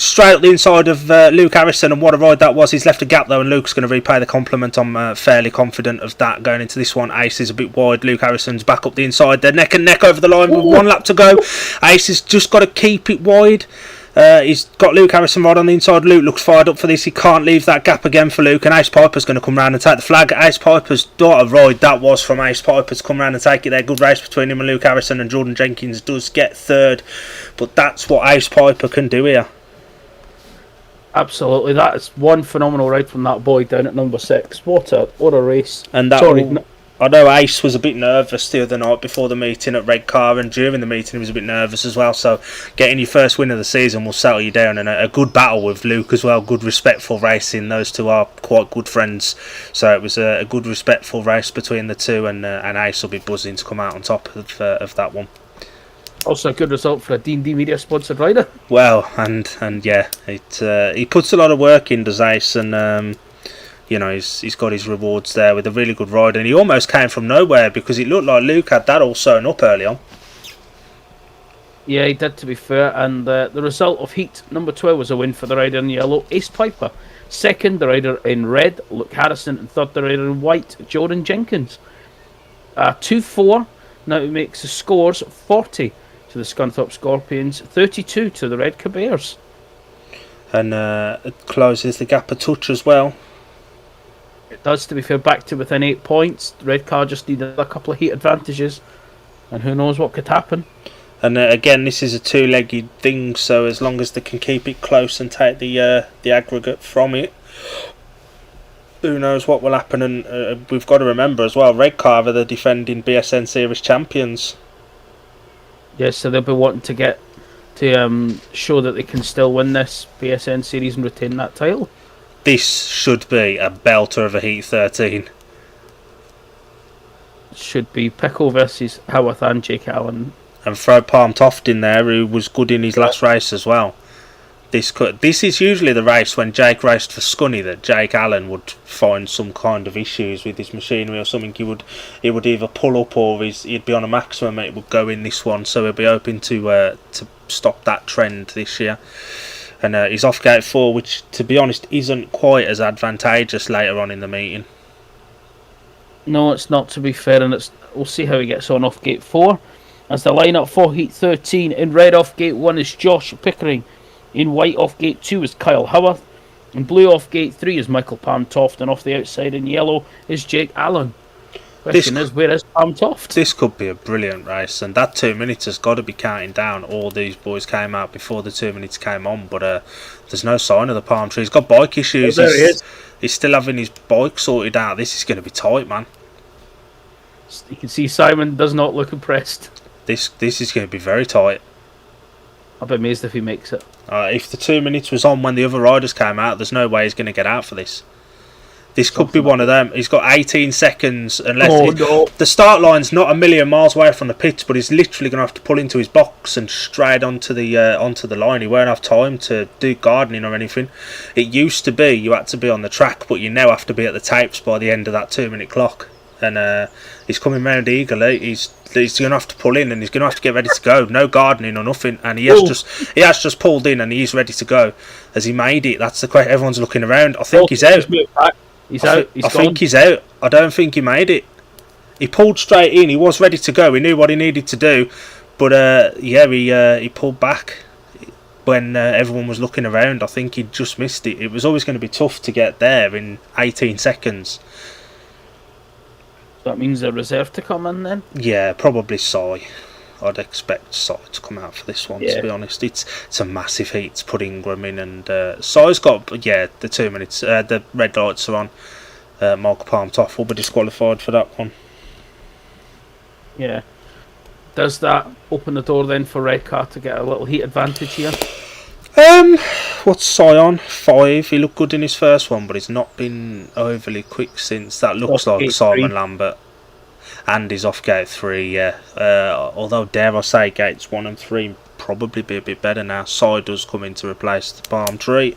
straight up the inside of Luke Harrison, and what a ride that was. He's left a gap though, and Luke's going to repay the compliment. I'm fairly confident of that going into this one. Ace is a bit wide. Luke Harrison's back up the inside. They're neck and neck over the line with 1 lap to go. Ace has just got to keep it wide. He's got Luke Harrison right on the inside. Luke looks fired up for this. He can't leave that gap again for Luke, and Ace Piper's going to come round and take the flag. Ace Piper's what a ride that was from Ace Piper to come round and take it there. Good race between him and Luke Harrison, and Jordan Jenkins does get 3rd, but that's what Ace Piper can do here. Absolutely, that is one phenomenal ride from that boy down at number 6. What a race! And that I know Ace was a bit nervous the other night before the meeting at Redcar, and during the meeting he was a bit nervous as well. So getting your first win of the season will settle you down, and a good battle with Luke as well. Good respectful racing. Those two are quite good friends, so it was a good respectful race between the two, and Ace will be buzzing to come out on top of that one. Also a good result for a D&D Media sponsored rider. Well, and yeah, he puts a lot of work in, does Ace, and he's got his rewards there with a really good ride, and he almost came from nowhere because it looked like Luke had that all sewn up early on. Yeah, he did, to be fair, and the result of heat number 12 was a win for the rider in yellow, Ace Piper. 2nd, the rider in red, Luke Harrison, and 3rd, the rider in white, Jordan Jenkins. 2-4 now makes the scores 40 to the Scunthorpe Scorpions, 32 to the Redcar Bears. And it closes the gap a touch as well. It does, to be fair, back to within 8 points. The Redcar just needed a couple of heat advantages, and who knows what could happen. And again, this is a 2-legged thing, so as long as they can keep it close and take the aggregate from it, who knows what will happen. And we've got to remember as well, Redcar are the defending BSN Series champions. Yes, so they'll be wanting to get to show that they can still win this BSN Series and retain that title. This should be a belter of a Heat 13. Should be Pickle versus Howarth and Jake Allen. And throw Palm Toft in there, who was good in his last race as well. This is usually the race when Jake raced for Scunny that Jake Allen would find some kind of issues with his machinery or something. He would either pull up or he'd be on a maximum and it would go in this one. So he'll be hoping to stop that trend this year. And he's off gate 4, which to be honest isn't quite as advantageous later on in the meeting. No, it's not, to be fair, and we'll see how he gets on off gate 4. As the lineup for heat 13, in red off gate 1 is Josh Pickering. In white off gate 2 is Kyle Howarth. In blue off gate 3 is Michael Palm Toft. And off the outside in yellow is Jake Allen. Question is, where is Palm Toft? This could be a brilliant race, and that 2 minutes has got to be counting down. All these boys came out before the 2 minutes came on, but there's no sign of the palm tree. He's got bike issues. Oh, there he is. He's still having his bike sorted out. This is going to be tight, man. You can see Simon does not look impressed. This is going to be very tight. I'll be amazed if he makes it. If the 2 minutes was on when the other riders came out, there's no way he's going to get out for this. This could be one of them. He's got 18 seconds unless... The start line's not a million miles away from the pits, but he's literally going to have to pull into his box and straight onto the line. He won't have time to do gardening or anything. It used to be you had to be on the track, but you now have to be at the tapes by the end of that 2 minute clock. And he's coming round eagerly. He's going to have to pull in, and he's going to have to get ready to go. No gardening or nothing, and he has just pulled in, and he's ready to go. Has he made it? That's the question. Everyone's looking around. I think he's out. He's out. I think he's out. I don't think he made it. He pulled straight in. He was ready to go. He knew what he needed to do, but he pulled back when everyone was looking around. I think he just missed it. It was always going to be tough to get there in 18 seconds. That means a reserve to come in then? Yeah, probably Sai. I'd expect Sai to come out for this one, to be honest. It's a massive heat to put Ingram in, and Sai's got, the 2 minutes, the red lights are on. Mark Palmtoff will be disqualified for that one. Yeah. Does that open the door then for Redcar to get a little heat advantage here? What's Sai on? 5. He looked good in his first one, but he's not been overly quick since. That looks like Simon Lambert. And he's off gate 3, yeah. Although, dare I say, gates 1 and 3 probably be a bit better now. Sai does come in to replace the Palm Tree.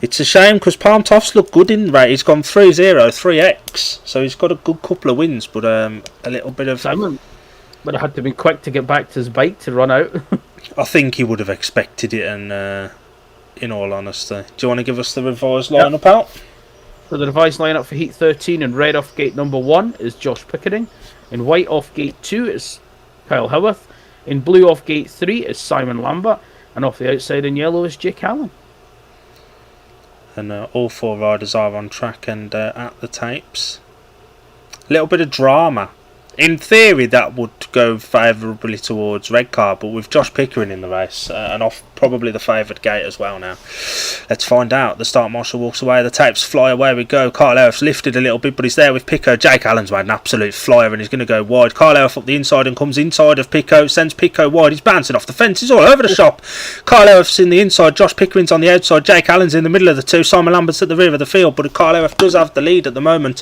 It's a shame because Palmtoff's looked good in rate. He's gone 3-0, 3x. So he's got a good couple of wins, but a little bit of... Simon would have had to be quick to get back to his bike to run out. I think he would have expected it, and in all honesty. Do you want to give us the revised lineup out? So the revised lineup for Heat 13 in red off gate number 1 is Josh Pickering. In white off gate 2 is Kyle Howarth. In blue off gate 3 is Simon Lambert. And off the outside in yellow is Jake Allen. And all 4 riders are on track and at the tapes. A little bit of drama. In theory, that would go favourably towards Redcar, but with Josh Pickering in the race and off probably the favoured gate as well now. Let's find out. The start marshal walks away, the tapes fly away we go. Kyle Elf's lifted a little bit, but he's there with Pico. Jake Allen's made an absolute flyer and he's going to go wide. Kyle Elf up the inside and comes inside of Pico, sends Pico wide. He's bouncing off the fence, he's all over the shop. Kyle Elf's in the inside, Josh Pickering's on the outside, Jake Allen's in the middle of the two. Simon Lambert's at the rear of the field, but Kyle Elf does have the lead at the moment.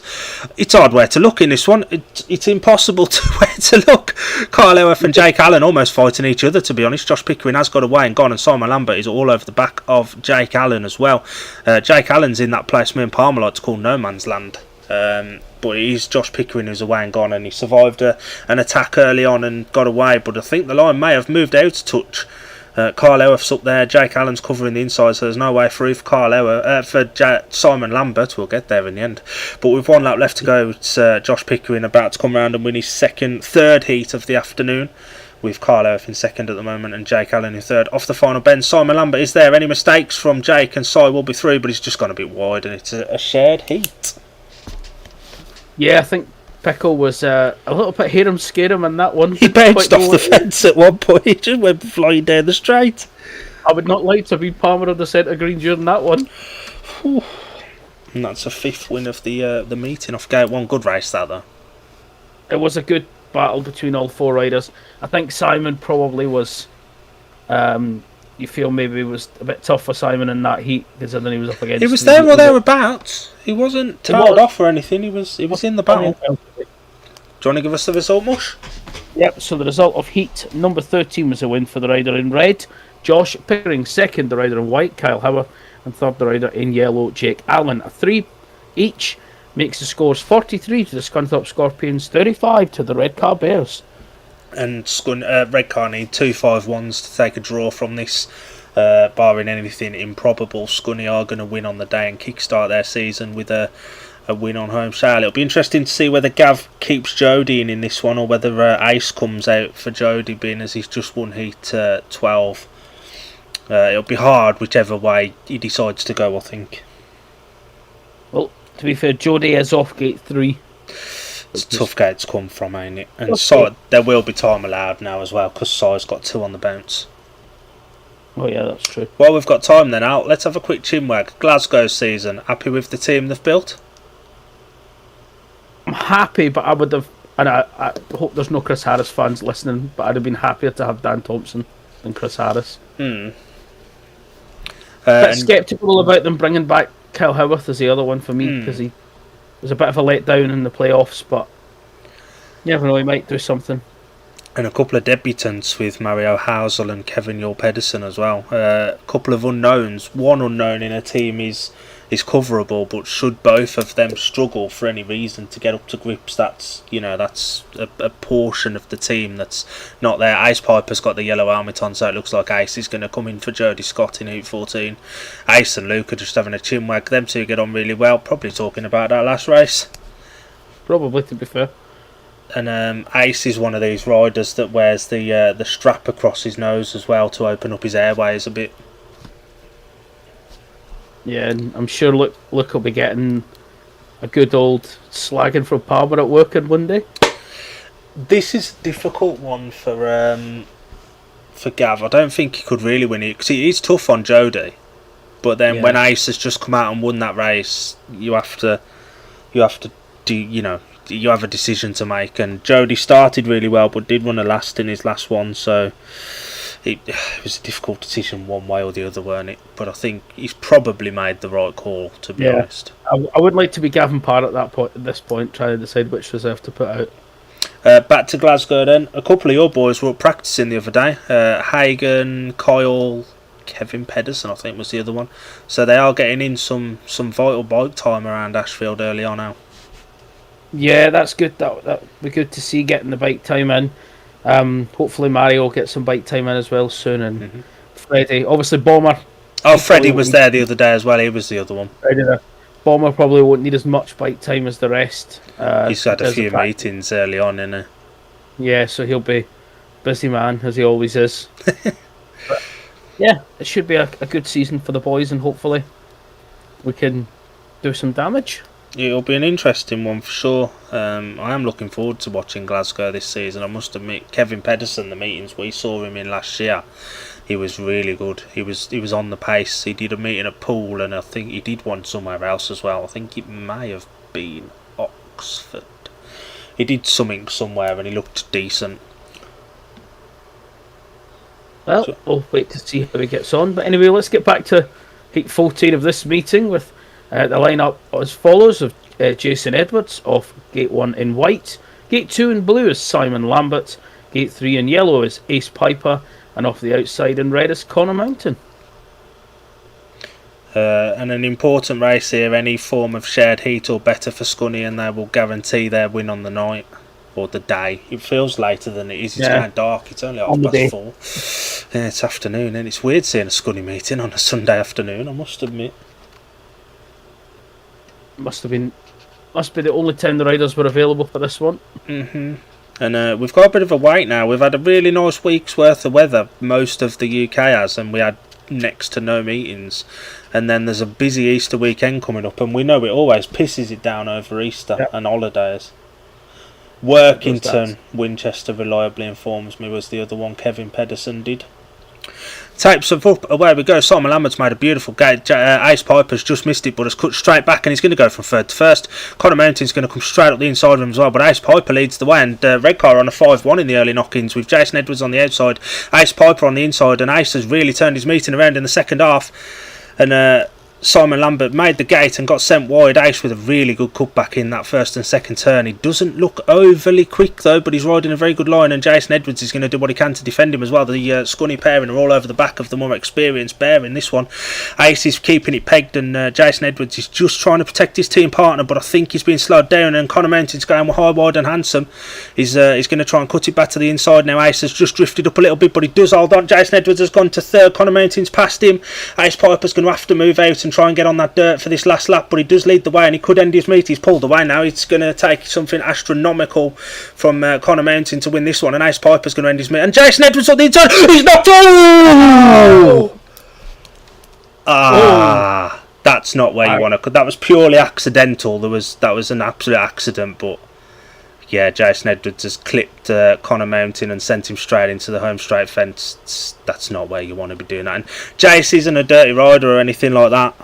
It's hard where to look in this one. It's impossible to where to look. Kyle Elf and Jake Allen almost fighting each other, to be honest. Josh Pickering has got away and gone, and Simon Lambert is all over the back of Jake Allen as well. Jake Allen's in that place me and Palmer like to call no man's land. But it is Josh Pickering who's away and gone, and he survived an attack early on and got away, but I think the line may have moved out a touch. Kyle Elf's up there, Jake Allen's covering the inside, so there's no way through for Simon Lambert. We'll get there in the end. But with 1 lap left to go, it's Josh Pickering about to come round and win his third heat of the afternoon, with Kyle Elf in second at the moment and Jake Allen in third. Off the final bend, Simon Lambert is there. Any mistakes from Jake and Si will be through, but he's just gone a bit wide, and it's a shared heat. Yeah, I think Pickle was a little bit scare him in that one. He bounced off the fence at one point. He just went flying down the straight. I would not like to be Palmer of the centre green during that one. And that's a 5th win of the meeting off gate 1. Good race that though. It was a good battle between all 4 riders. I think Simon probably was. You feel maybe it was a bit tough for Simon in that heat, considering he was up against. He was there or thereabouts. He wasn't tailed off or anything. He was in the battle. Do you want to give us the result, Mush? Yep. So the result of heat number 13 was a win for the rider in red, Josh Pickering. Second, the rider in white, Kyle Howard, and third, the rider in yellow, Jake Allen. A 3 each makes the scores 43 to the Scunthorpe Scorpions, 35 to the Redcar Bears. And Redcar need 2 5-1s to take a draw from this, barring anything improbable. Scunny are going to win on the day and kickstart their season with a win on home sale. It'll be interesting to see whether Gav keeps Jody in this one, or whether Ace comes out for Jody, being as he's just won heat 12. It'll be hard whichever way he decides to go, I think. Well, to be fair, Jody is off gate 3. It's a tough gate to come from, ain't it? And so there will be time allowed now as well, because Sai's got 2 on the bounce. Oh yeah, that's true. Well, we've got time then out. Let's have a quick chinwag. Glasgow season. Happy with the team they've built? I'm happy, but I would have And I hope there's no Chris Harris fans listening, but I'd have been happier to have Dan Thompson than Chris Harris. Bit sceptical about them bringing back Kyle Howarth as the other one for me, because he was a bit of a letdown in the playoffs, but you never know, he might do something. And a couple of debutants with Mario Housel and Kevin Yule Pedersen as well. A couple of unknowns. One unknown in a team is coverable, but should both of them struggle for any reason to get up to grips, that's a portion of the team that's not there. Ace Piper's got the yellow helmet on, so it looks like Ace is going to come in for Jody Scott in Heat 14. Ace and Luke are just having a chin wag. Them two get on really well. Probably talking about that last race. Probably, to be fair. And Ace is one of these riders that wears the strap across his nose as well to open up his airways a bit. Yeah, and I'm sure Luke will be getting a good old slagging from Palmer at work on Monday. This is a difficult one for Gav. I don't think he could really win it, because he's tough on Jody. But then when Ace has just come out and won that race, you have to do, you have a decision to make. And Jody started really well, but did run a last in his last one, so it was a difficult decision one way or the other, weren't it? But I think he's probably made the right call, to be honest. I would like to be Gavin Parr at this point, trying to decide which reserve to put out. Back to Glasgow then. A couple of your boys were up practising the other day. Hagen, Kyle, Kevin Pedersen, I think was the other one. So they are getting in some vital bike time around Ashfield early on now. Yeah, that's good. That'd be good to see getting the bike time in. Hopefully Mario will get some bike time in as well soon, and Freddie, obviously Bomber. Oh, Freddie was there the other day as well. He was the other one. Freddie there. Bomber probably won't need as much bike time as the rest. He's had a few meetings early on, innit? Yeah, so he'll be busy man, as he always is. But, yeah, it should be a good season for the boys, and hopefully we can do some damage. It'll be an interesting one for sure. I am looking forward to watching Glasgow this season. I must admit, Kevin Pedersen, the meetings we saw him in last year, he was really good. He was on the pace. He did a meeting at Poole, and I think he did one somewhere else as well. I think it may have been Oxford. He did something somewhere, and he looked decent. Well, we'll wait to see how he gets on. But anyway, let's get back to Heat 14 of this meeting with the lineup as follows: of Jason Edwards off Gate 1 in white, Gate 2 in blue is Simon Lambert, Gate 3 in yellow is Ace Piper, and off the outside in red is Connor Mountain. And an important race here, any form of shared heat or better for Scunny, and they will guarantee their win on the night or the day. It feels later than it is. It's kind of dark. It's only 4:30. Yeah, it's afternoon, and it's weird seeing a Scunny meeting on a Sunday afternoon, I must admit. Must be the only time the riders were available for this one. And we've got a bit of a wait now. We've had a really nice week's worth of weather, most of the UK has, and we had next to no meetings. And then there's a busy Easter weekend coming up, and we know it always pisses it down over Easter and holidays. Workington, Winchester reliably informs me, was the other one Kevin Pedersen did. Tapes of up, away we go. Simon Lambert's made a beautiful gate. Ace Piper's just missed it, but has cut straight back, and he's going to go from third to first. Connor Mountain's going to come straight up the inside of him as well, but Ace Piper leads the way, and Redcar on a 5-1 in the early knock-ins with Jason Edwards on the outside, Ace Piper on the inside, and Ace has really turned his meeting around in the second half. And Simon Lambert made the gate and got sent wide. Ace with a really good cutback in that first and second turn. He doesn't look overly quick though, but he's riding a very good line, and Jason Edwards is going to do what he can to defend him as well. The Scunny pairing are all over the back of the more experienced pair in this one. Ace is keeping it pegged, and Jason Edwards is just trying to protect his team partner, but I think he's been slowed down, and Connor Mountain's going high, wide and handsome. He's going to try and cut it back to the inside now. Ace has just drifted up a little bit, but he does hold on. Jason Edwards has gone to third. Connor Mountain's past him. Ace Piper's going to have to move out and try and get on that dirt for this last lap, but he does lead the way, and he could end his meet. He's pulled away now. It's going to take something astronomical from Connor Mountain to win this one, and Ace Piper's going to end his meet, and Jason Edwards on the inside. He's knocked that's not where you want to. That was purely accidental. That was an absolute accident, but yeah, Jason Edwards has clipped Connor Mountain and sent him straight into the home straight fence. That's not where you want to be doing that. And Jace isn't a dirty rider or anything like that.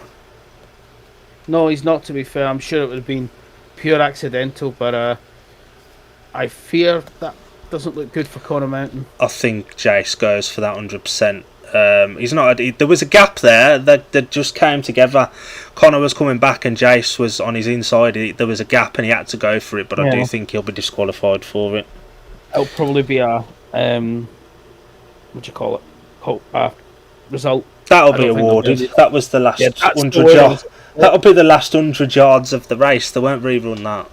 No, he's not, to be fair. I'm sure it would have been pure accidental, but I fear that doesn't look good for Connor Mountain. I think Jace goes for that 100%. He's not. There was a gap there that just came together. Connor was coming back and Jace was on his inside. There was a gap and he had to go for it, but I do think he'll be disqualified for it. It'll probably be a what do you call it? Result. That'll be awarded. That was the last 100 yards. That'll be the last 100 yards of the race. They won't rerun that.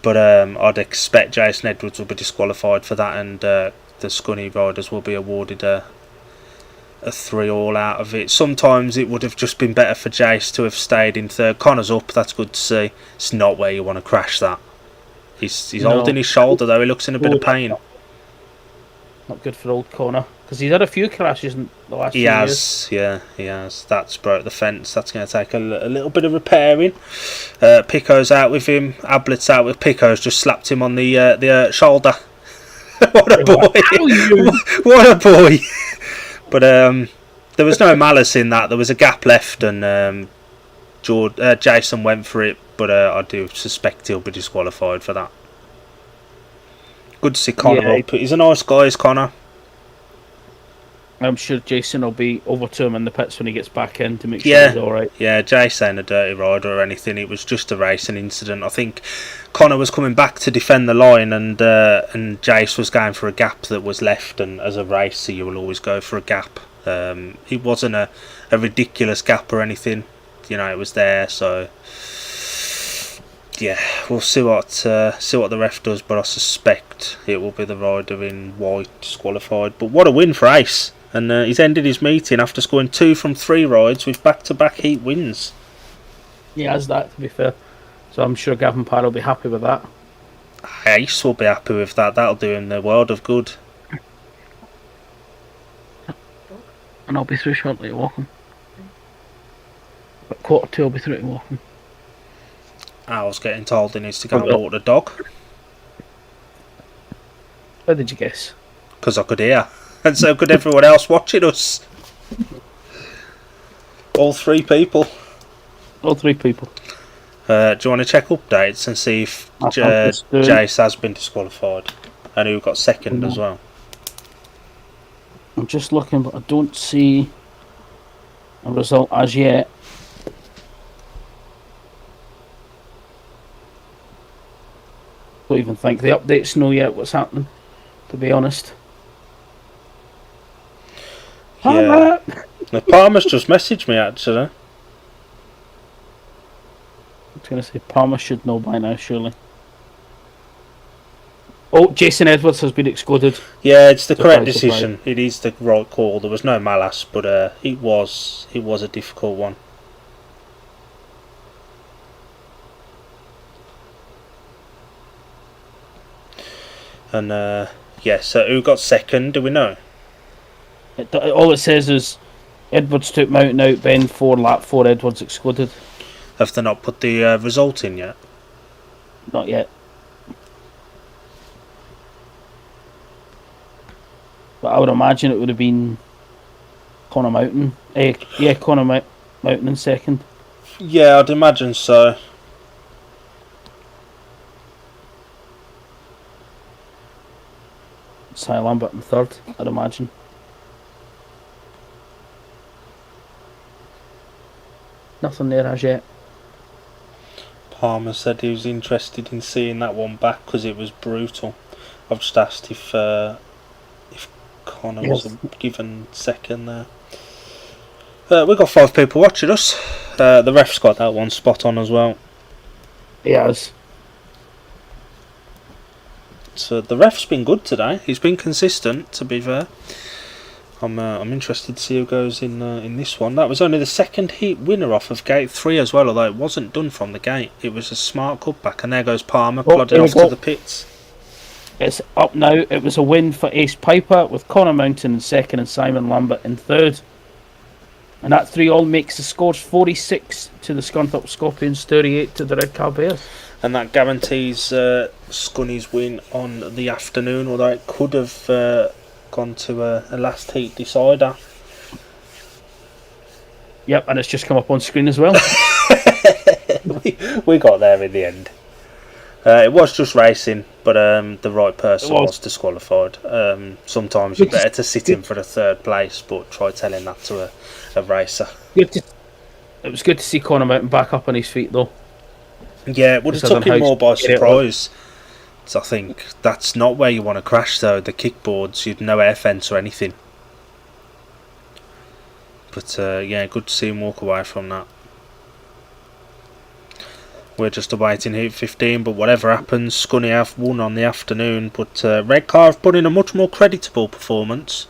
But I'd expect Jason Edwards will be disqualified for that, and the Scunny riders will be awarded a 3-all out of it. Sometimes it would have just been better for Jace to have stayed in third. Connor's up, that's good to see. It's not where you want to crash that. He's holding his shoulder though, he looks in a bit of pain. Not good for old Connor, because he's had a few crashes in the last few years. Yeah, he has. That's broke the fence. That's going to take a little bit of repairing. Pico's out with him. Ablett's out with Pico's just slapped him on the shoulder. What a boy! What a boy! But there was no malice in that. There was a gap left, and Jason went for it. But I do suspect he'll be disqualified for that. Good to see Connor up. He's a nice guy, is Connor. I'm sure Jason will be over to him in the pits when he gets back in to make sure he's alright. Yeah, Jason ain't a dirty rider or anything. It was just a racing incident. I think Connor was coming back to defend the line, and Jace was going for a gap that was left. And as a racer, you will always go for a gap. It wasn't a ridiculous gap or anything. You know, it was there. So yeah, we'll see what the ref does. But I suspect it will be the rider in white disqualified. But what a win for Ace! And he's ended his meeting after scoring 2 from 3 rides with back-to-back heat wins. He has that, to be fair. So I'm sure Gavin Parr will be happy with that. Ace will be happy with that. That'll do him the world of good. And I'll be through shortly to walk him. At 1:45 I'll be through to walk him. Al's getting told he needs to go and walk the dog. How did you guess? Because I could hear. And so could everyone else watching us. All 3 people. All 3 people. Do you want to check updates and see if Jace has been disqualified? And who got second as well? I'm just looking, but I don't see a result as yet. Don't even think the updates know yet what's happening, to be honest. Yeah. Palmer's just messaged me actually. I was going to say Palmer should know by now, surely. Oh, Jason Edwards has been excluded. Yeah, it's the correct decision. It is the right call. There was no malice, but it was a difficult one. And so who got second? Do we know? All it says is Edwards took Mountain out, bend 4, lap 4, Edwards excluded. Have they not put the result in yet? Not yet. But I would imagine it would have been Connor Mountain. Connor Mountain in second. Yeah, I'd imagine so. Cy Lambert in third, I'd imagine. Nothing there as yet. Palmer said he was interested in seeing that one back because it was brutal. I've just asked if Connor was given second there. We've got 5 people watching us. The ref's got that one spot on as well. He has. So the ref's been good today. He's been consistent, to be fair. I'm interested to see who goes in this one. That was only the second heat winner off of gate 3 as well, although it wasn't done from the gate. It was a smart cutback, and there goes Palmer plodding off to the pits. It's up now. It was a win for Ace Piper with Connor Mountain in second and Simon Lambert in third. And that 3-all makes the scores 46 to the Scunthorpe Scorpions, 38 to the Redcar Bears. And that guarantees Scunny's win on the afternoon, although it could have gone to a last heat decider. Yep, and it's just come up on screen as well. we got there in the end. It was just racing, but the right person was disqualified. Sometimes you're better to sit in for the third place, but try telling that to a racer. It was good to see Conor Mountain back up on his feet, though. Yeah, it would have took him more by surprise. So I think that's not where you want to crash, though. The kickboards, you'd no air fence or anything. But yeah, good to see him walk away from that. We're just awaiting Heat 15, but whatever happens, Scunny have won on the afternoon. But Redcar have put in a much more creditable performance.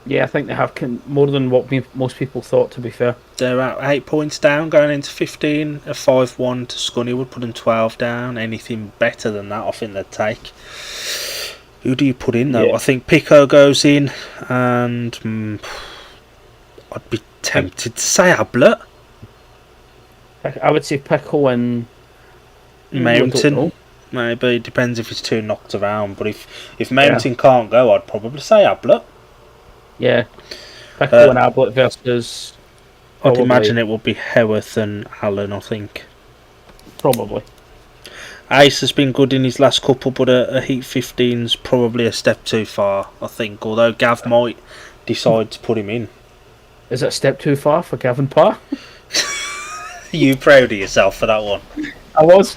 Yeah, I think they have more than what most people thought, to be fair. They're at 8 points down going into 15. A 5-1 to Scunny would put them 12 down. Anything better than that, I think they'd take. Who do you put in, though? Yeah. I think Pico goes in, and I'd be tempted to say Ablett. I would say Pico and Mountain. Maybe, depends if he's too knocked around. But if Mountain can't go, I'd probably say Ablett. Yeah, Pico and Ablett versus... I'd imagine it would be Howarth and Allen, I think. Probably. Ace has been good in his last couple, but a Heat 15's probably a step too far, I think. Although Gav might decide to put him in. Is it a step too far for Gavin Parr? Are you proud of yourself for that one? I was.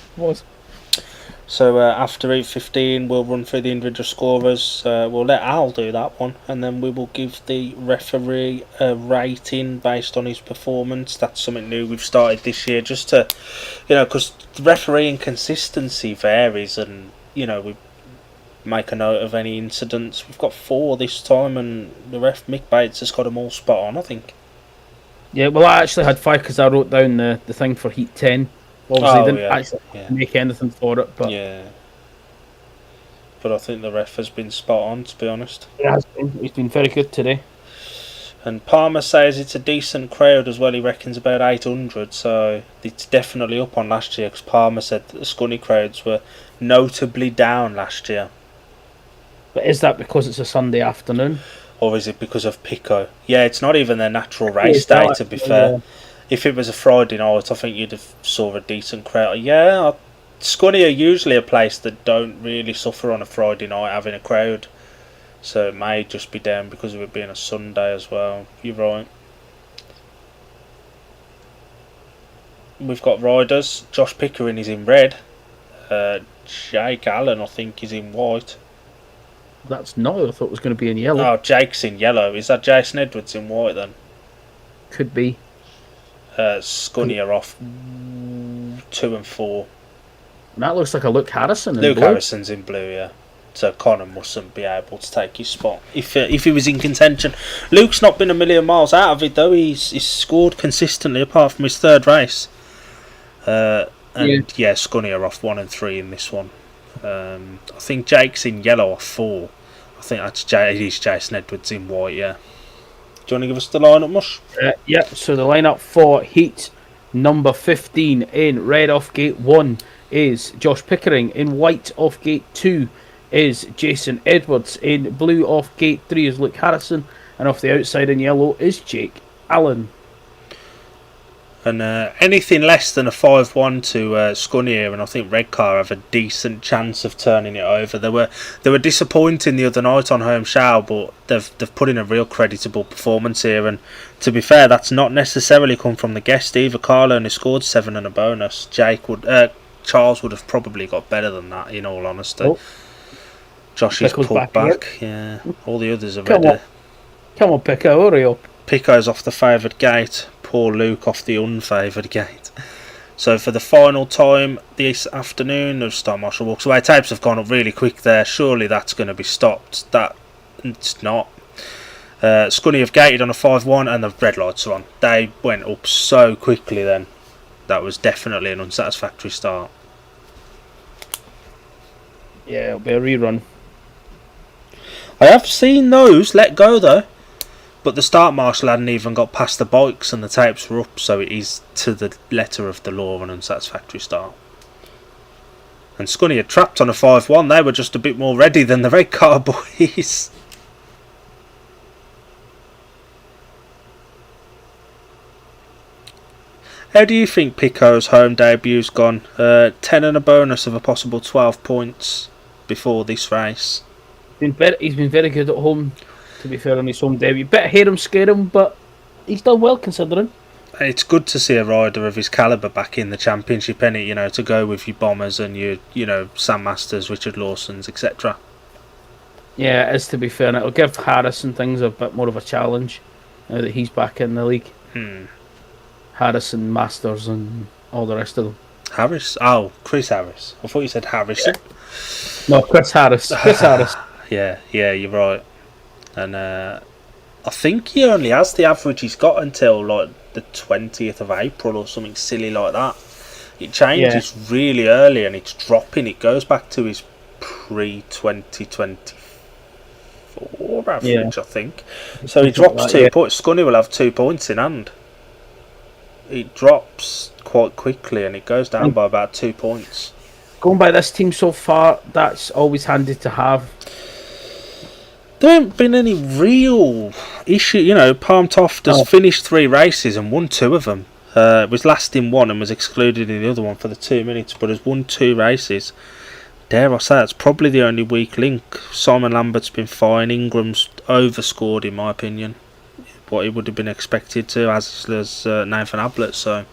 So after 8:15, we'll run through the individual scorers. We'll let Al do that one, and then we will give the referee a rating based on his performance. That's something new we've started this year, just to, because the refereeing consistency varies, and we make a note of any incidents. We've got 4 this time, and the ref Mick Bates has got them all spot on, I think. Yeah, well, I actually had 5 because I wrote down the thing for Heat 10. Obviously, didn't actually make anything for it, but but I think the ref has been spot on, to be honest. He has been. He's been very good today. And Palmer says it's a decent crowd as well. He reckons about 800, so it's definitely up on last year. Because Palmer said that the Scunny crowds were notably down last year. But is that because it's a Sunday afternoon? Or is it because of Pico? Yeah, it's not even their natural race day, to be fair. Yeah. If it was a Friday night, I think you'd have saw a decent crowd. Yeah, Scunny are usually a place that don't really suffer on a Friday night having a crowd. So it may just be down because of it being a Sunday as well. You're right. We've got riders. Josh Pickering is in red. Jake Allen, I think, is in white. That's not. I thought it was going to be in yellow. Oh, Jake's in yellow. Is that Jason Edwards in white then? Could be. Scunny are off 2 and 4. And that looks like a Luke Harrison in Luke blue. Harrison's in blue, yeah. So Connor mustn't be able to take his spot if he was in contention. Luke's not been a million miles out of it though. He's scored consistently apart from his third race. Scunny are off 1 and 3 in this one. I think Jake's in yellow off 4. I think it is Jason Edwards in white, yeah. Do you want to give us the lineup, Mush? So the lineup for Heat number 15 in red off gate 1 is Josh Pickering. In white off gate 2 is Jason Edwards. In blue off gate 3 is Luke Harrison. And off the outside in yellow is Jake Allen. And anything less than a 5-1 to Scunny here, and I think Redcar have a decent chance of turning it over. They were disappointing the other night on home show, but they've put in a real creditable performance here. And to be fair, that's not necessarily come from the guest either. Carl only scored 7 and a bonus. Charles would have probably got better than that, in all honesty. Oh. Josh is pulled back. Yeah, all the others are ready. Come on, Pico, hurry up. Pico's off the favoured gate. Poor Luke off the unfavoured gate. So for the final time this afternoon, the Star Marshal walks away. Tapes have gone up really quick there. Surely that's going to be stopped. It's not. Scunny have gated on a 5-1 and the red lights are on. They went up so quickly then. That was definitely an unsatisfactory start. Yeah, it'll be a rerun. I have seen those let go though. But the start marshal hadn't even got past the bikes and the tapes were up, so it is to the letter of the law an unsatisfactory start. And Scunny had trapped on a 5-1, they were just a bit more ready than the Redcar boys. How do you think Pico's home debut's gone? 10 and a bonus of a possible 12 points before this race. He's been very good at home, to be fair, on his home debut. Bit hear him, scare him, but he's done well considering. It's good to see a rider of his calibre back in the championship, to go with your Bombers and your Sam Masters, Richard Lawsons, etc. Yeah, it is, to be fair, and it'll give Harris and things a bit more of a challenge now that he's back in the league. Harris and Masters and all the rest of them. Harris? Oh, Chris Harris. I thought you said Harrison. No, Chris Harris. Chris Harris. Yeah, you're right. And I think he only has the average he's got until like the 20th of April or something silly like that. It changes really early and it's dropping. It goes back to his pre-2024 average, I think. So he drops 2 points. Scunny will have 2 points in hand. It drops quite quickly and it goes down by about 2 points. Going by this team so far, that's always handy to have. There haven't been any real issue. Palm Toft has finished 3 races and won 2 of them. Was last in 1 and was excluded in the other one for the 2 minutes, but has won 2 races. Dare I say, it's probably the only weak link. Simon Lambert's been fine. Ingram's overscored, in my opinion, what he would have been expected to, as Nathan Ablett. So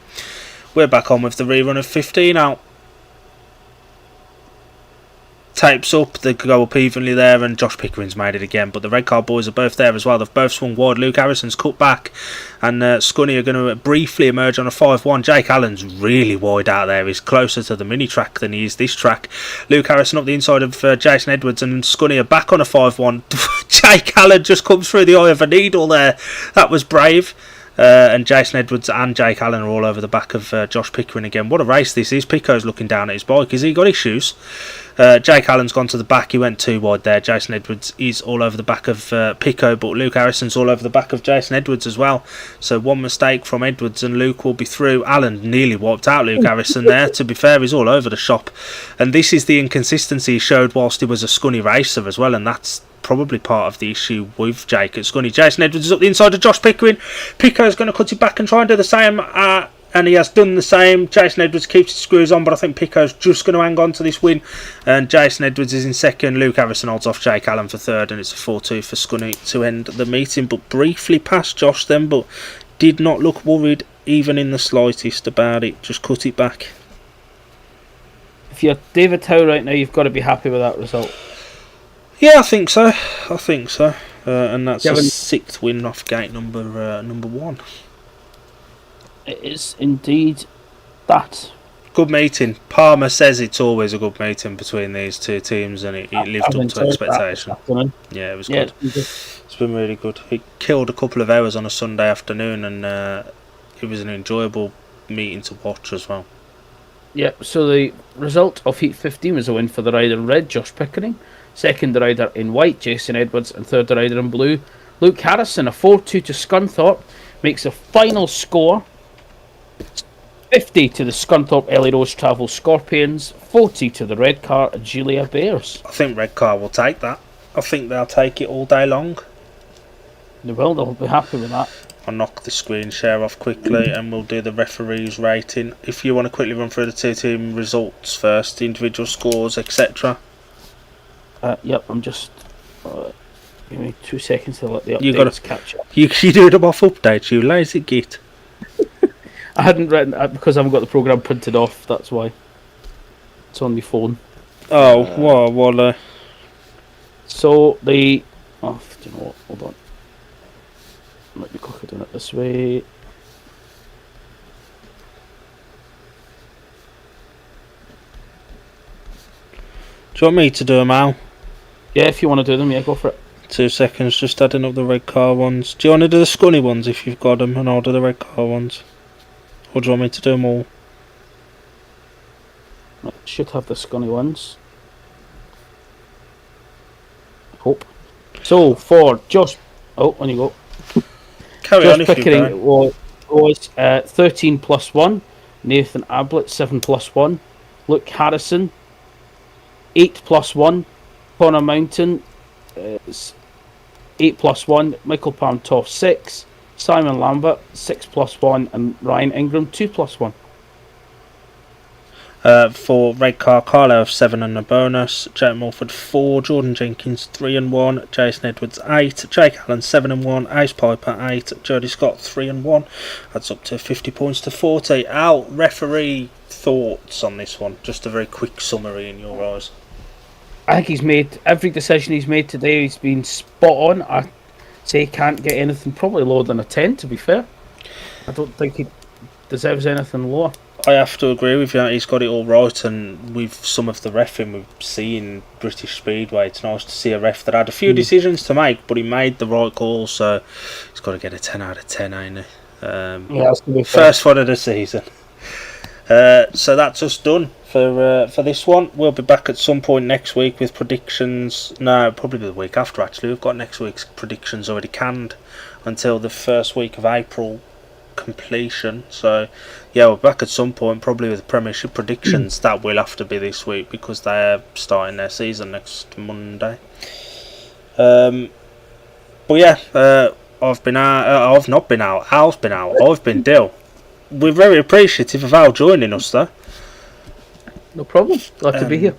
we're back on with the rerun of 15 out. Tapes up, they go up evenly there, and Josh Pickering's made it again, but the Redcar boys are both there as well. They've both swung wide. Luke Harrison's cut back, and Scunny are going to briefly emerge on a 5-1. Jake Allen's really wide out there. He's closer to the mini track than he is this track. Luke Harrison up the inside of Jason Edwards, and Scunny are back on a 5-1. Jake Allen just comes through the eye of a needle there. That was brave. And Jason Edwards and Jake Allen are all over the back of Josh Pickering again. What a race this is. Pico's looking down at his bike. Has he got issues? Jake Allen's gone to the back. He went too wide there. Jason Edwards is all over the back of Pico, but Luke Harrison's all over the back of Jason Edwards as well. So one mistake from Edwards and Luke will be through. Allen nearly wiped out Luke Harrison there. To be fair, he's all over the shop. And this is the inconsistency he showed whilst he was a Scunny racer as well, and that's probably part of the issue with Jake at Scunny. Jason Edwards is up the inside of Josh Pickering. Pico's going to cut it back and try and do the same, and he has done the same. Jason Edwards keeps his screws on, but I think Pico's just going to hang on to this win, and Jason Edwards is in second. Luke Harrison holds off Jake Allen for third, and it's a 4-2 for Scunny to end the meeting, but briefly past Josh then, but did not look worried even in the slightest about it. Just cut it back. If you're David Howe right now, you've got to be happy with that result. Yeah, I think so. And that's a 6th win off gate number 1. It is indeed that. Good meeting. Palmer says it's always a good meeting between these two teams, and it lived up to expectation. Yeah, it was good. It's been really good. It killed a couple of hours on a Sunday afternoon, and it was an enjoyable meeting to watch as well. Yep, so the result of Heat 15 was a win for the rider in red, Josh Pickering. Second rider in white, Jason Edwards, and third rider in blue, Luke Harrison. A 4-2 to Scunthorpe makes a final score 50 to the Scunthorpe Ellie Rose Travel Scorpions, 40 to the Redcar Julia Bears. I think Redcar will take that. I think they'll take it all day long. They will, they'll be happy with that. I'll knock the screen share off quickly and we'll do the referees rating. If you want to quickly run through the 2 team results first, the individual scores, etc. Yep, I'm just... give me 2 seconds to let the updates catch up. You do them off updates, you lazy git. I hadn't written... because I haven't got the programme printed off, that's why. It's on my phone. Oh, well... So, the... Oh, do you know what? Hold on. Might be quicker doing it this way. Do you want me to do them, Al? Yeah, if you want to do them, yeah, go for it. 2 seconds, just adding up the Redcar ones. Do you want to do the Scunny ones if you've got them, and I'll do the Redcar ones? Or do you want me to do them all? I should have the Scunny ones. Hope. So, for Josh... Oh, on you go. Carry Josh on if Pickering you was 13 plus 1. Nathan Ablett, 7 plus 1. Luke Harrison, 8 plus 1. Connor Mountain, 8 plus 1. Michael Palmtoft, 6. Simon Lambert 6+1, and Ryan Ingram 2+1. For Redcar, Carlo 7 and a bonus, Jake Mulford 4, Jordan Jenkins 3 and 1, Jason Edwards 8, Jake Allen 7 and 1, Ace Piper 8, Jody Scott 3 and 1. That's up to 50 points to 40. Al, referee thoughts on this one? Just a very quick summary in your eyes. I think he's made every decision he's made today. He's been spot on. I say he can't get anything probably lower than a 10. To be fair, I don't think he deserves anything lower. I have to agree with you. He's got it all right, and with some of the reffing we've seen British Speedway, it's nice to see a ref that had a few decisions to make, but he made the right call, so he's got to get a 10 out of 10, ain't he? First one of the season. So that's us done for this one. We'll be back at some point next week with predictions. No, probably the week after, actually. We've got next week's predictions already canned until the first week of April completion. So yeah, we're back at some point, probably with Premiership predictions. That will have to be this week because they're starting their season next Monday. But yeah, I've been out. I've not been out. Al's been out. I've been Dill. We're very appreciative of Al joining us, though. No problem. Glad to be here.